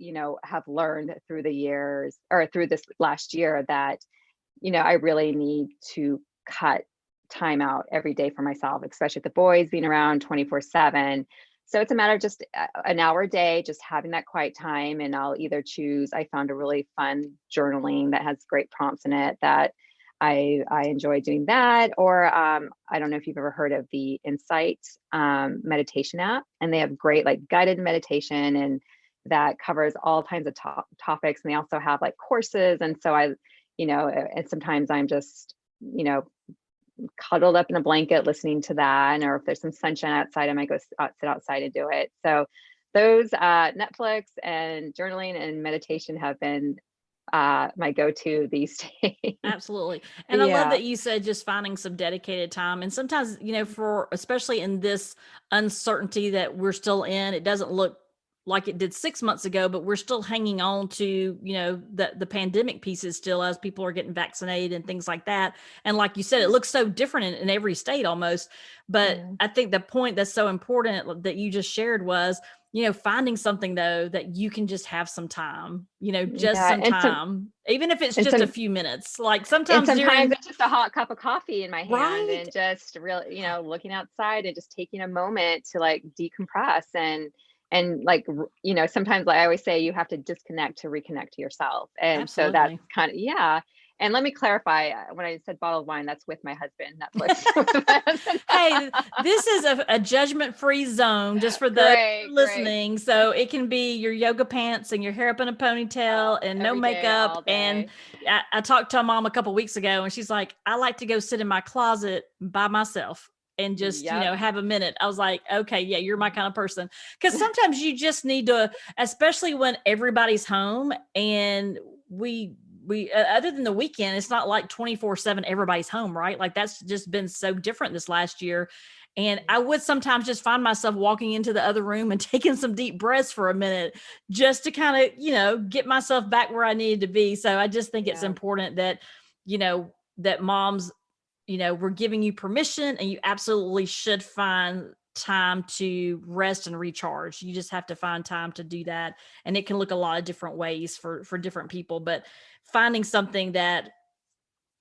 have learned through the years or through this last year that, I really need to cut time out every day for myself, especially with the boys being around 24/7. So it's a matter of just an hour a day, just having that quiet time. And I'll either choose, I found a really fun journaling that has great prompts in it that I enjoy doing that. Or I don't know if you've ever heard of the Insight meditation app, and they have great like guided meditation and that covers all kinds of topics. And they also have like courses. And so and sometimes I'm just, cuddled up in a blanket listening to that. Or if there's some sunshine outside, I might go sit outside and do it. So those Netflix and journaling and meditation have been my go-to these days. Absolutely. And I love Yeah. that you said just finding some dedicated time. And sometimes, for especially in this uncertainty that we're still in, it doesn't look like it did 6 months ago, but we're still hanging on to, the pandemic pieces still as people are getting vaccinated and things like that. And like you said, it looks so different in every state almost. But Yeah. I think the point that's so important that you just shared was, finding something though that you can just have some time, just Yeah. some time, even if it's And just a some few minutes. Like and sometimes sometimes during, it's just a hot cup of coffee in my hand right? and just really, looking outside and just taking a moment to like decompress and like, sometimes like I always say you have to disconnect to reconnect to yourself. And so that's Absolutely. kind of, yeah. And let me clarify, when I said bottle of wine, that's with my husband, Netflix. With my husband. Hey, this is a judgment-free zone just for those Great, great. listening. So it can be your yoga pants and your hair up in a ponytail and no Every day, makeup. all And day. I talked to a mom a couple weeks ago and she's like, I like to go sit in my closet by myself and just, Yep. have a minute. I was like, okay, yeah, you're my kind of person. Because sometimes you just need to, especially when everybody's home and we other than the weekend, it's not like 24/7 everybody's home, right? Like that's just been so different this last year. And I would sometimes just find myself walking into the other room and taking some deep breaths for a minute just to kind of, get myself back where I needed to be. So I just think it's Yeah. important that, that moms, we're giving you permission and you absolutely should find time to rest and recharge. You just have to find time to do that. And it can look a lot of different ways for different people, but finding something that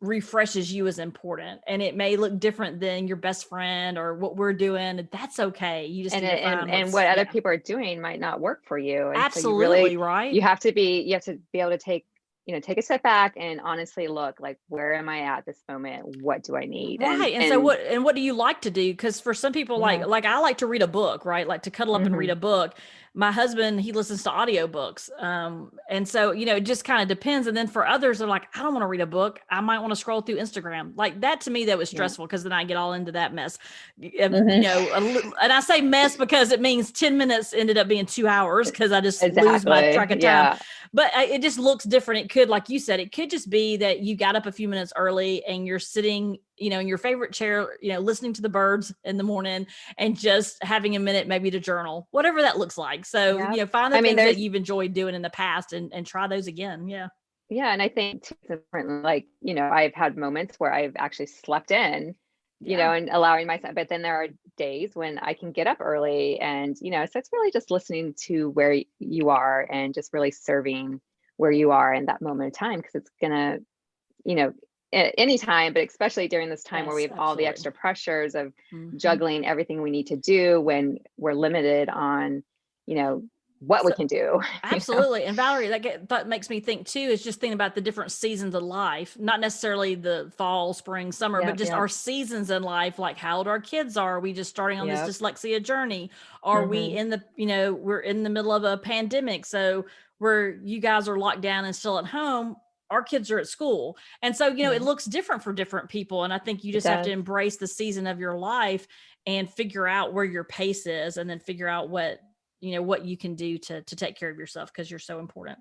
refreshes you is important. And it may look different than your best friend or what we're doing. That's okay. You just And need to and find and what's, what other yeah, people are doing might not work for you. And so absolutely right. you have to be able to take a step back and honestly look like, where am I at this moment? What do I need? Right. And so what do you like to do? Because for some people, Yeah. like I like to read a book, right? Like to cuddle up and read Hmm. a book. My husband, he listens to audiobooks. And so, it just kind of depends. And then for others, they're like, I don't want to read a book. I might want to scroll through Instagram. Like that to me, that was Yeah. stressful because then I get all into that mess. Hmm. And I say mess because it means 10 minutes ended up being 2 hours because I just lose my Exactly. track of time. Yeah. But it just looks different. It could, like you said, it could just be that you got up a few minutes early and you're sitting, in your favorite chair, listening to the birds in the morning and just having a minute maybe to journal, whatever that looks like. So, Yeah. find the I mean, things that there's you've enjoyed doing in the past and try those again. Yeah. Yeah, and I think too, it's important, like, I've had moments where I've actually slept in, Yeah. and allowing myself, but then there are days when I can get up early and, so it's really just listening to where you are and just really serving where you are in that moment of time. Because it's gonna, you know, at any time, but especially during this time where we Yes, have all the absolutely. extra pressures of Hmm. juggling everything we need to do when we're limited on, you know, what we So can do, absolutely. And Valerie, that makes me think too, is just thinking about the different seasons of life, not necessarily the fall, spring, summer, but Yep, just yep, our seasons in life, like how old our kids are. Are we just starting on this yep. dyslexia journey? Are we Hmm. in we're in the middle of a pandemic. So where you guys are locked down and still at home, our kids are at school. And so, you know, it Yeah, looks different for different people. And I think you it just have to does. embrace the season of your life and figure out where your pace is, and then figure out what, you know, what you can do to take care of yourself, because you're so important.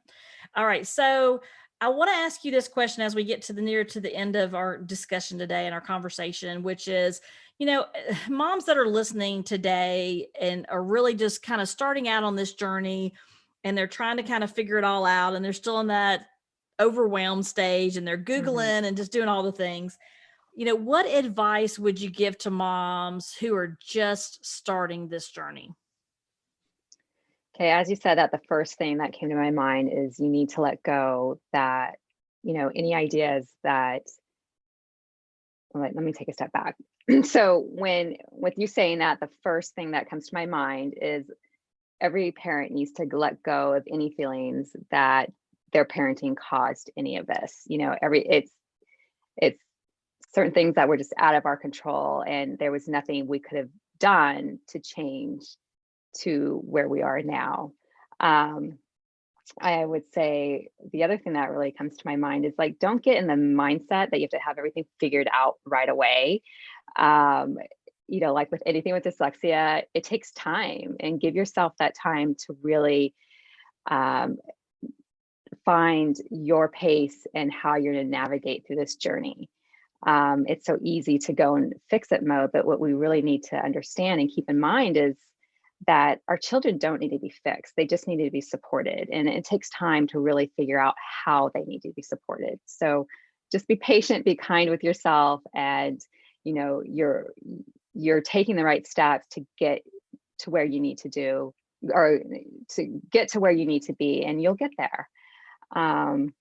All right. So I want to ask you this question as we get to the near to the end of our discussion today and our conversation, which is, you know, moms that are listening today and are really just kind of starting out on this journey, and they're trying to kind of figure it all out, and they're still in that overwhelmed stage, and they're Mhm. Googling and just doing all the things. You know, what advice would you give to moms who are just starting this journey? Okay, as you said that, the first thing that came to my mind is you need to let go that, any ideas that, let me take a step back. So with you saying that, the first thing that comes to my mind is every parent needs to let go of any feelings that their parenting caused any of this. It's certain things that were just out of our control, and there was nothing we could have done to change to where we are now. Um, I would say the other thing that really comes to my mind is like, don't get in the mindset that you have to have everything figured out right away. Um, like with anything with dyslexia, it takes time, and give yourself that time to really um, find your pace and how you're going to navigate through this journey. It's so easy to go in fix it mode, but what we really need to understand and keep in mind is that our children don't need to be fixed. They just need to be supported. And it takes time to really figure out how they need to be supported. So just be patient, be kind with yourself, and you know, you're taking the right steps to get to where you need to do, or to get to where you need to be, and you'll get there. Um,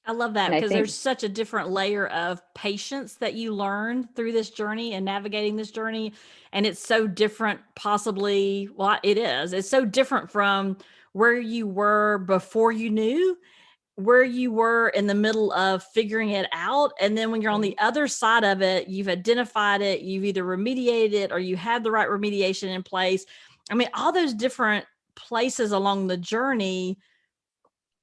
I love that, and I because there's think, such a different layer of patience that you learn through this journey and navigating this journey. And it's so different, possibly, well, it is. It's so different from where you were before you knew, where you were in the middle of figuring it out. And then when you're on right. the other side of it, you've identified it, you've either remediated it, or you had the right remediation in place. I mean, all those different places along the journey,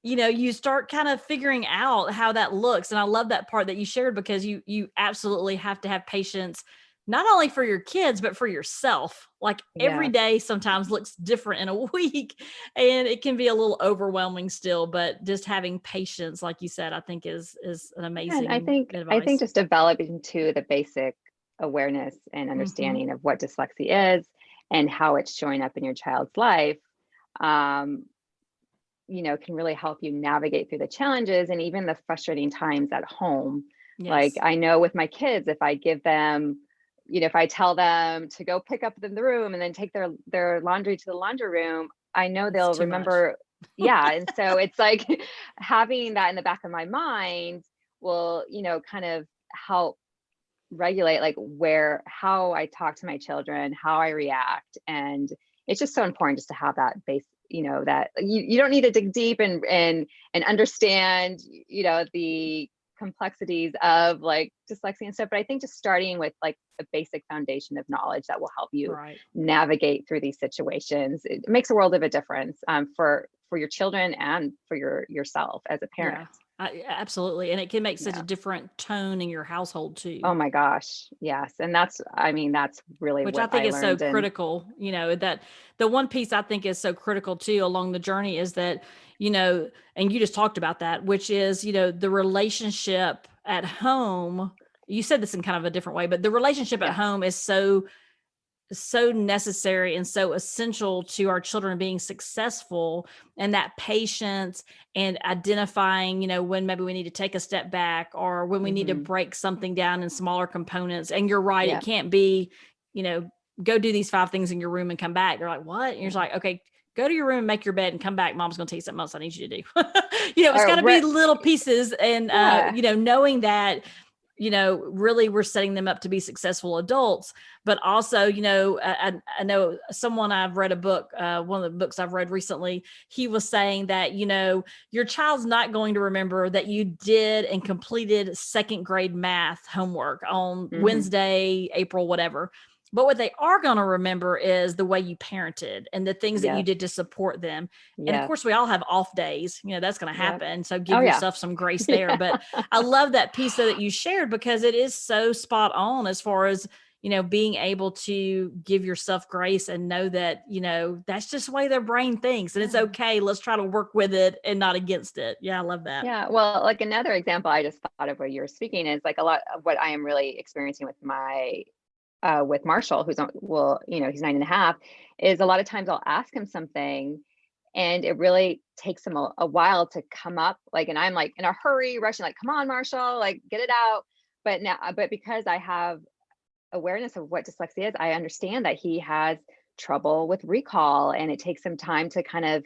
you know, you start kind of figuring out how that looks. And I love that part that you shared, because you absolutely have to have patience, not only for your kids but for yourself. Like, every Yes. day sometimes looks different in a week, and it can be a little overwhelming still, but just having patience, like you said, I think is an And I amazing think I think advice. just developing to the basic awareness and Mhm. understanding of what dyslexia is and how it's showing up in your child's life, um, can really help you navigate through the challenges and even the frustrating times at home. Like Yes. I know with my kids, if I give them, if I tell them to go pick up in the room and then take their laundry to the laundry room, I know It's they'll too much. remember. Yeah. And so it's like having that in the back of my mind will, kind of help regulate like how I talk to my children, how I react. And it's just so important just to have that base, that you don't need to dig deep and understand, the complexities of like dyslexia and stuff. But I think just starting with like a basic foundation of knowledge that will help you Right. navigate through these situations. It makes a world of a difference, for your children and for yourself as a parent. Yeah. Absolutely. And it can make such a Yeah. different tone in your household too. Oh my gosh. Yes. And that's really Which I what think I is so learned. And critical, you know, that the one piece I think is so critical too along the journey is that, you know, and you just talked about that, which is, you know, the relationship at home. You said this in kind of a different way, but the relationship at yes. home is so necessary and so essential to our children being successful, and that patience and identifying, you know, when maybe we need to take a step back, or when we need to Hmm. break something down in smaller components. And you're right, it Yeah. can't be, you know, go do these 5 things in your room and come back. They're like, what? And you're Yeah. like, okay, go to your room and make your bed and come back. Mom's going to tell you something else I need you to do. You know, it's Or got to be little pieces. And, yeah. you know, knowing that, you know, really we're setting them up to be successful adults. But also, you know, I know someone, I've read a book, one of the books I've read recently, he was saying that, you know, your child's not going to remember that you did and completed second grade math homework on Hmm. Wednesday, April, whatever. But what they are going to remember is the way you parented and the things that you Yes. did to support them. And of Yes. course, we all have off days. That's going to Yep. happen. So Oh give yeah. yourself some grace there. Yeah. But I love that piece that you shared, because it is so spot on as far as, being able to give yourself grace and know that, that's just the way their brain thinks, and it's Yeah. okay. Let's try to work with it and not against it. Yeah, I love that. Yeah. Well, like another example I just thought of what you were speaking is like a lot of what I am really experiencing with Marshall, who's on, well, he's 9.5, is a lot of times I'll ask him something and it really takes him a while to come up, like, and I'm like in a hurry, rushing, like, come on, Marshall, like, get it out. But because I have awareness of what dyslexia is, I understand that he has trouble with recall and it takes some time to kind of,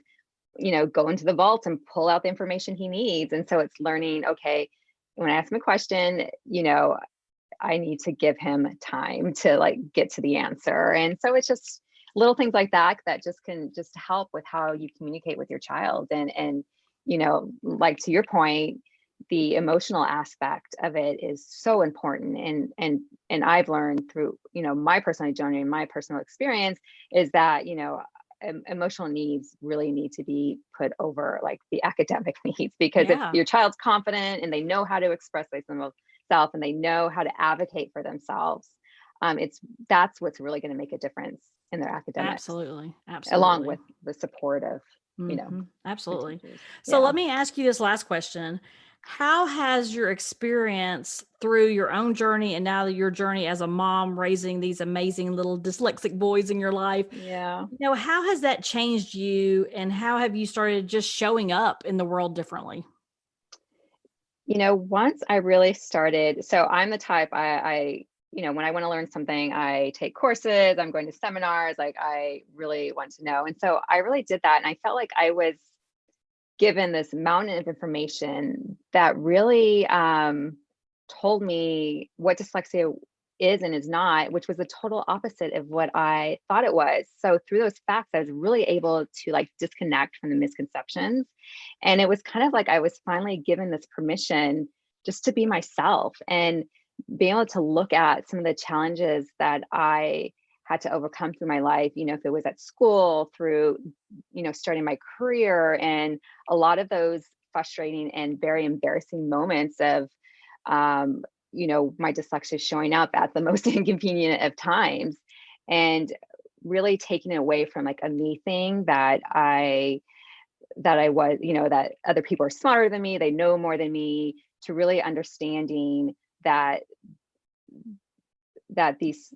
go into the vault and pull out the information he needs. And so it's learning, okay, when I ask him a question, I need to give him time to like get to the answer. And so it's just little things like that that just can just help with how you communicate with your child. And like to your point, the emotional aspect of it is so important. And I've learned through, my personal journey and my personal experience is that, emotional needs really need to be put over like the academic needs, because if Yeah. your child's confident and they know how to express themselves and they know how to advocate for themselves, that's what's really going to make a difference in their academics, Absolutely. along Absolutely. with the support of your Absolutely. teachers. So Yeah. let me ask you this last question. How has your experience through your own journey and now your journey as a mom raising these amazing little dyslexic boys in your life, Yeah. how has that changed you, and how have you started just showing up in the world differently? Once I really started, so I'm the type, when I want to learn something, I take courses, I'm going to seminars, like I really want to know. And so I really did that. And I felt like I was given this mountain of information that really told me what dyslexia is and is not, which was the total opposite of what I thought it was. So through those facts, I was really able to like disconnect from the misconceptions. And it was kind of like I was finally given this permission just to be myself and be able to look at some of the challenges that I had to overcome through my life, if it was at school, through, starting my career, and a lot of those frustrating and very embarrassing moments of, my dyslexia showing up at the most inconvenient of times, and really taking it away from like a me thing that I was, that other people are smarter than me, they know more than me, to really understanding that these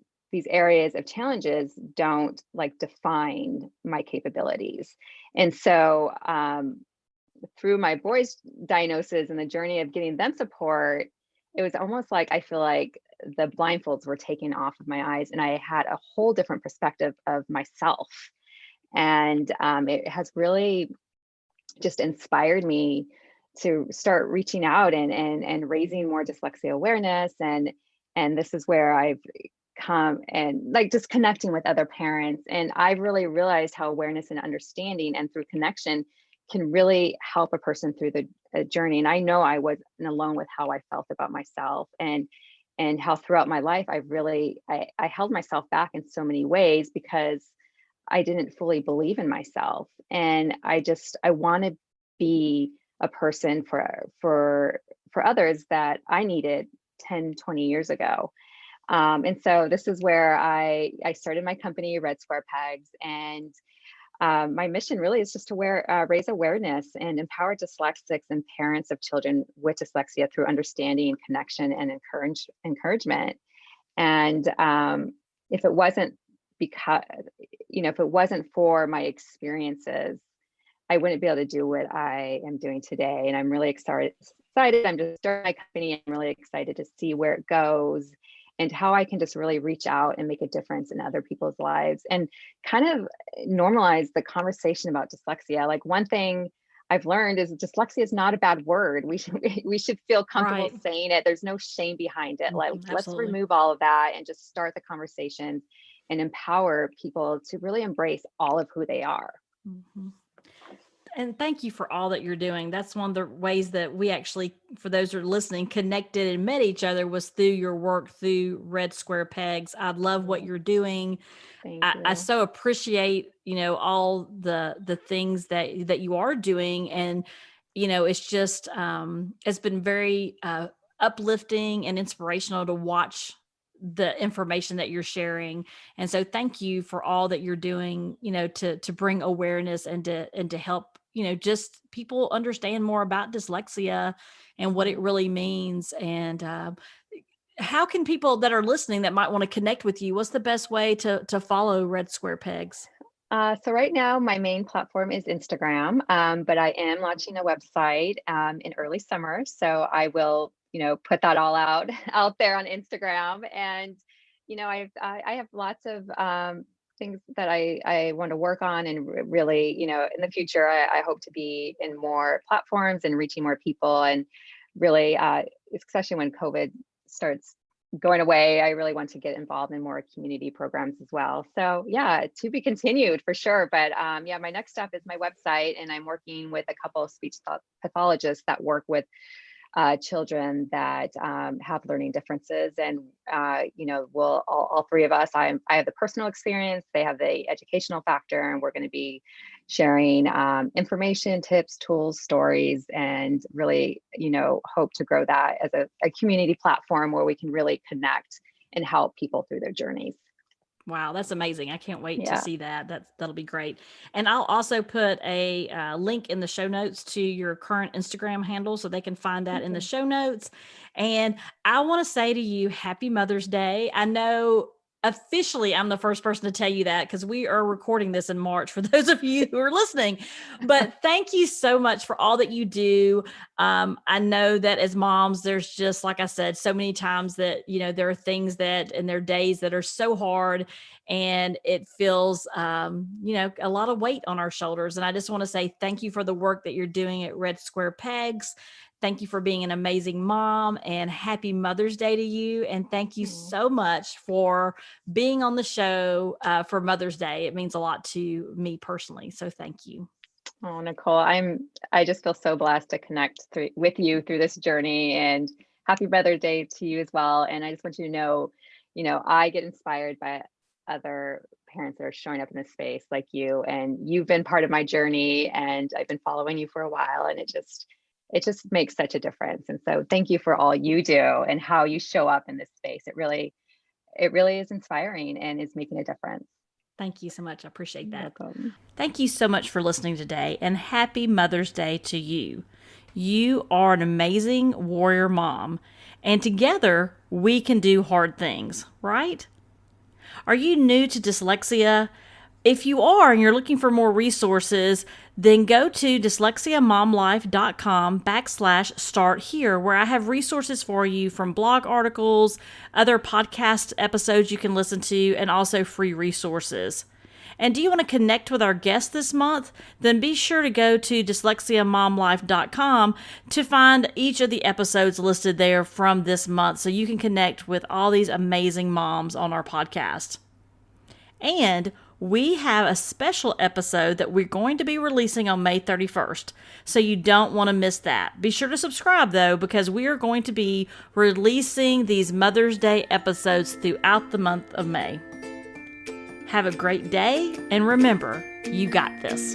areas of challenges don't like define my capabilities. And so through my boys' diagnosis and the journey of getting them support, it was almost like I feel like the blindfolds were taken off of my eyes and I had a whole different perspective of myself. And it has really just inspired me to start reaching out and raising more dyslexia awareness. And this is where I've come and like just connecting with other parents. And I've really realized how awareness and understanding and through connection can really help a person through the journey. And I know I wasn't alone with how I felt about myself, and how throughout my life I held myself back in so many ways because I didn't fully believe in myself. And I want to be a person for others that I needed 10, 20 years ago. And so this is where I started my company, Red Square Pegs. And my mission really is just to raise awareness and empower dyslexics and parents of children with dyslexia through understanding, connection, and encouragement. And if it wasn't because, if it wasn't for my experiences, I wouldn't be able to do what I am doing today. And I'm really excited. I'm just starting my company. I'm really excited to see where it goes and how I can just really reach out and make a difference in other people's lives and kind of normalize the conversation about dyslexia. Like one thing I've learned is dyslexia is not a bad word. We should feel comfortable Right. saying it. There's no shame behind it. Like let's Absolutely. remove all of that and just start the conversation and empower people to really embrace all of who they are. Mhm. And thank you for all that you're doing. That's one of the ways that we actually, for those who are listening, connected and met each other was through your work through Red Square Pegs. I love what Yeah, you're doing. thank I you. so appreciate, all the things that you are doing. And, it's just, it's been very uplifting and inspirational to watch the information that you're sharing. And so thank you for all that you're doing, to bring awareness and to help, just people understand more about dyslexia and what it Yeah. really means. And how can people that are listening that might want to connect with you, what's the best way to follow Red Square Pegs? So right now, my main platform is Instagram, but I am launching a website in early summer. So I will, put that all out out there on Instagram. And I have lots of things that I want to work on, and really, in the future, I hope to be in more platforms and reaching more people, and really, especially when COVID starts going away, I really want to get involved in more community programs as well. So yeah, to be continued for sure. But yeah, my next step is my website, and I'm working with a couple of speech pathologists that work with children that have learning differences. And we'll all three of us. I have the personal experience, they have the educational factor, and we're going to be sharing information, tips, tools, stories, and really, hope to grow that as a community platform where we can really connect and help people through their journeys. Wow, that's amazing. I can't wait to Yeah. see that. That'll be great. And I'll also put a link in the show notes to your current Instagram handle so they can find that in the Okay. show notes. And I want to say to you, happy Mother's Day. I know officially I'm the first person to tell you that because we are recording this in March for those of you who are listening. But thank you so much for all that you do. I know that as moms, there's just, like I said, so many times that, there are things that and there are days that are so hard and it feels, a lot of weight on our shoulders. And I just want to say thank you for the work that you're doing at Red Square Pegs. Thank you for being an amazing mom, and happy Mother's Day to you. And thank you Oh, so much for being on the show for Mother's Day. It means a lot to me personally. So thank you. oh, Nicole, I just feel so blessed to connect with you through this journey, and happy Mother's Day to you as well. And I just want you to know, I get inspired by other parents that are showing up in this space like you, and you've been part of my journey, and I've been following you for a while, and it just makes such a difference. And so thank you for all you do and how you show up in this space. It really is inspiring and is making a difference. Thank you so much. I appreciate You're that. welcome. Thank you so much for listening today, and happy Mother's Day to you. You are an amazing warrior mom, and together we can do hard things, right? Are you new to dyslexia? If you are and you're looking for more resources, then go to dyslexiamomlife.com/start here, where I have resources for you from blog articles, other podcast episodes you can listen to, and also free resources. And do you want to connect with our guest this month? Then be sure to go to dyslexiamomlife.com to find each of the episodes listed there from this month so you can connect with all these amazing moms on our podcast. And we have a special episode that we're going to be releasing on May 31st, so you don't want to miss that. Be sure to subscribe, though, because we are going to be releasing these Mother's Day episodes throughout the month of May. Have a great day, and remember, you got this.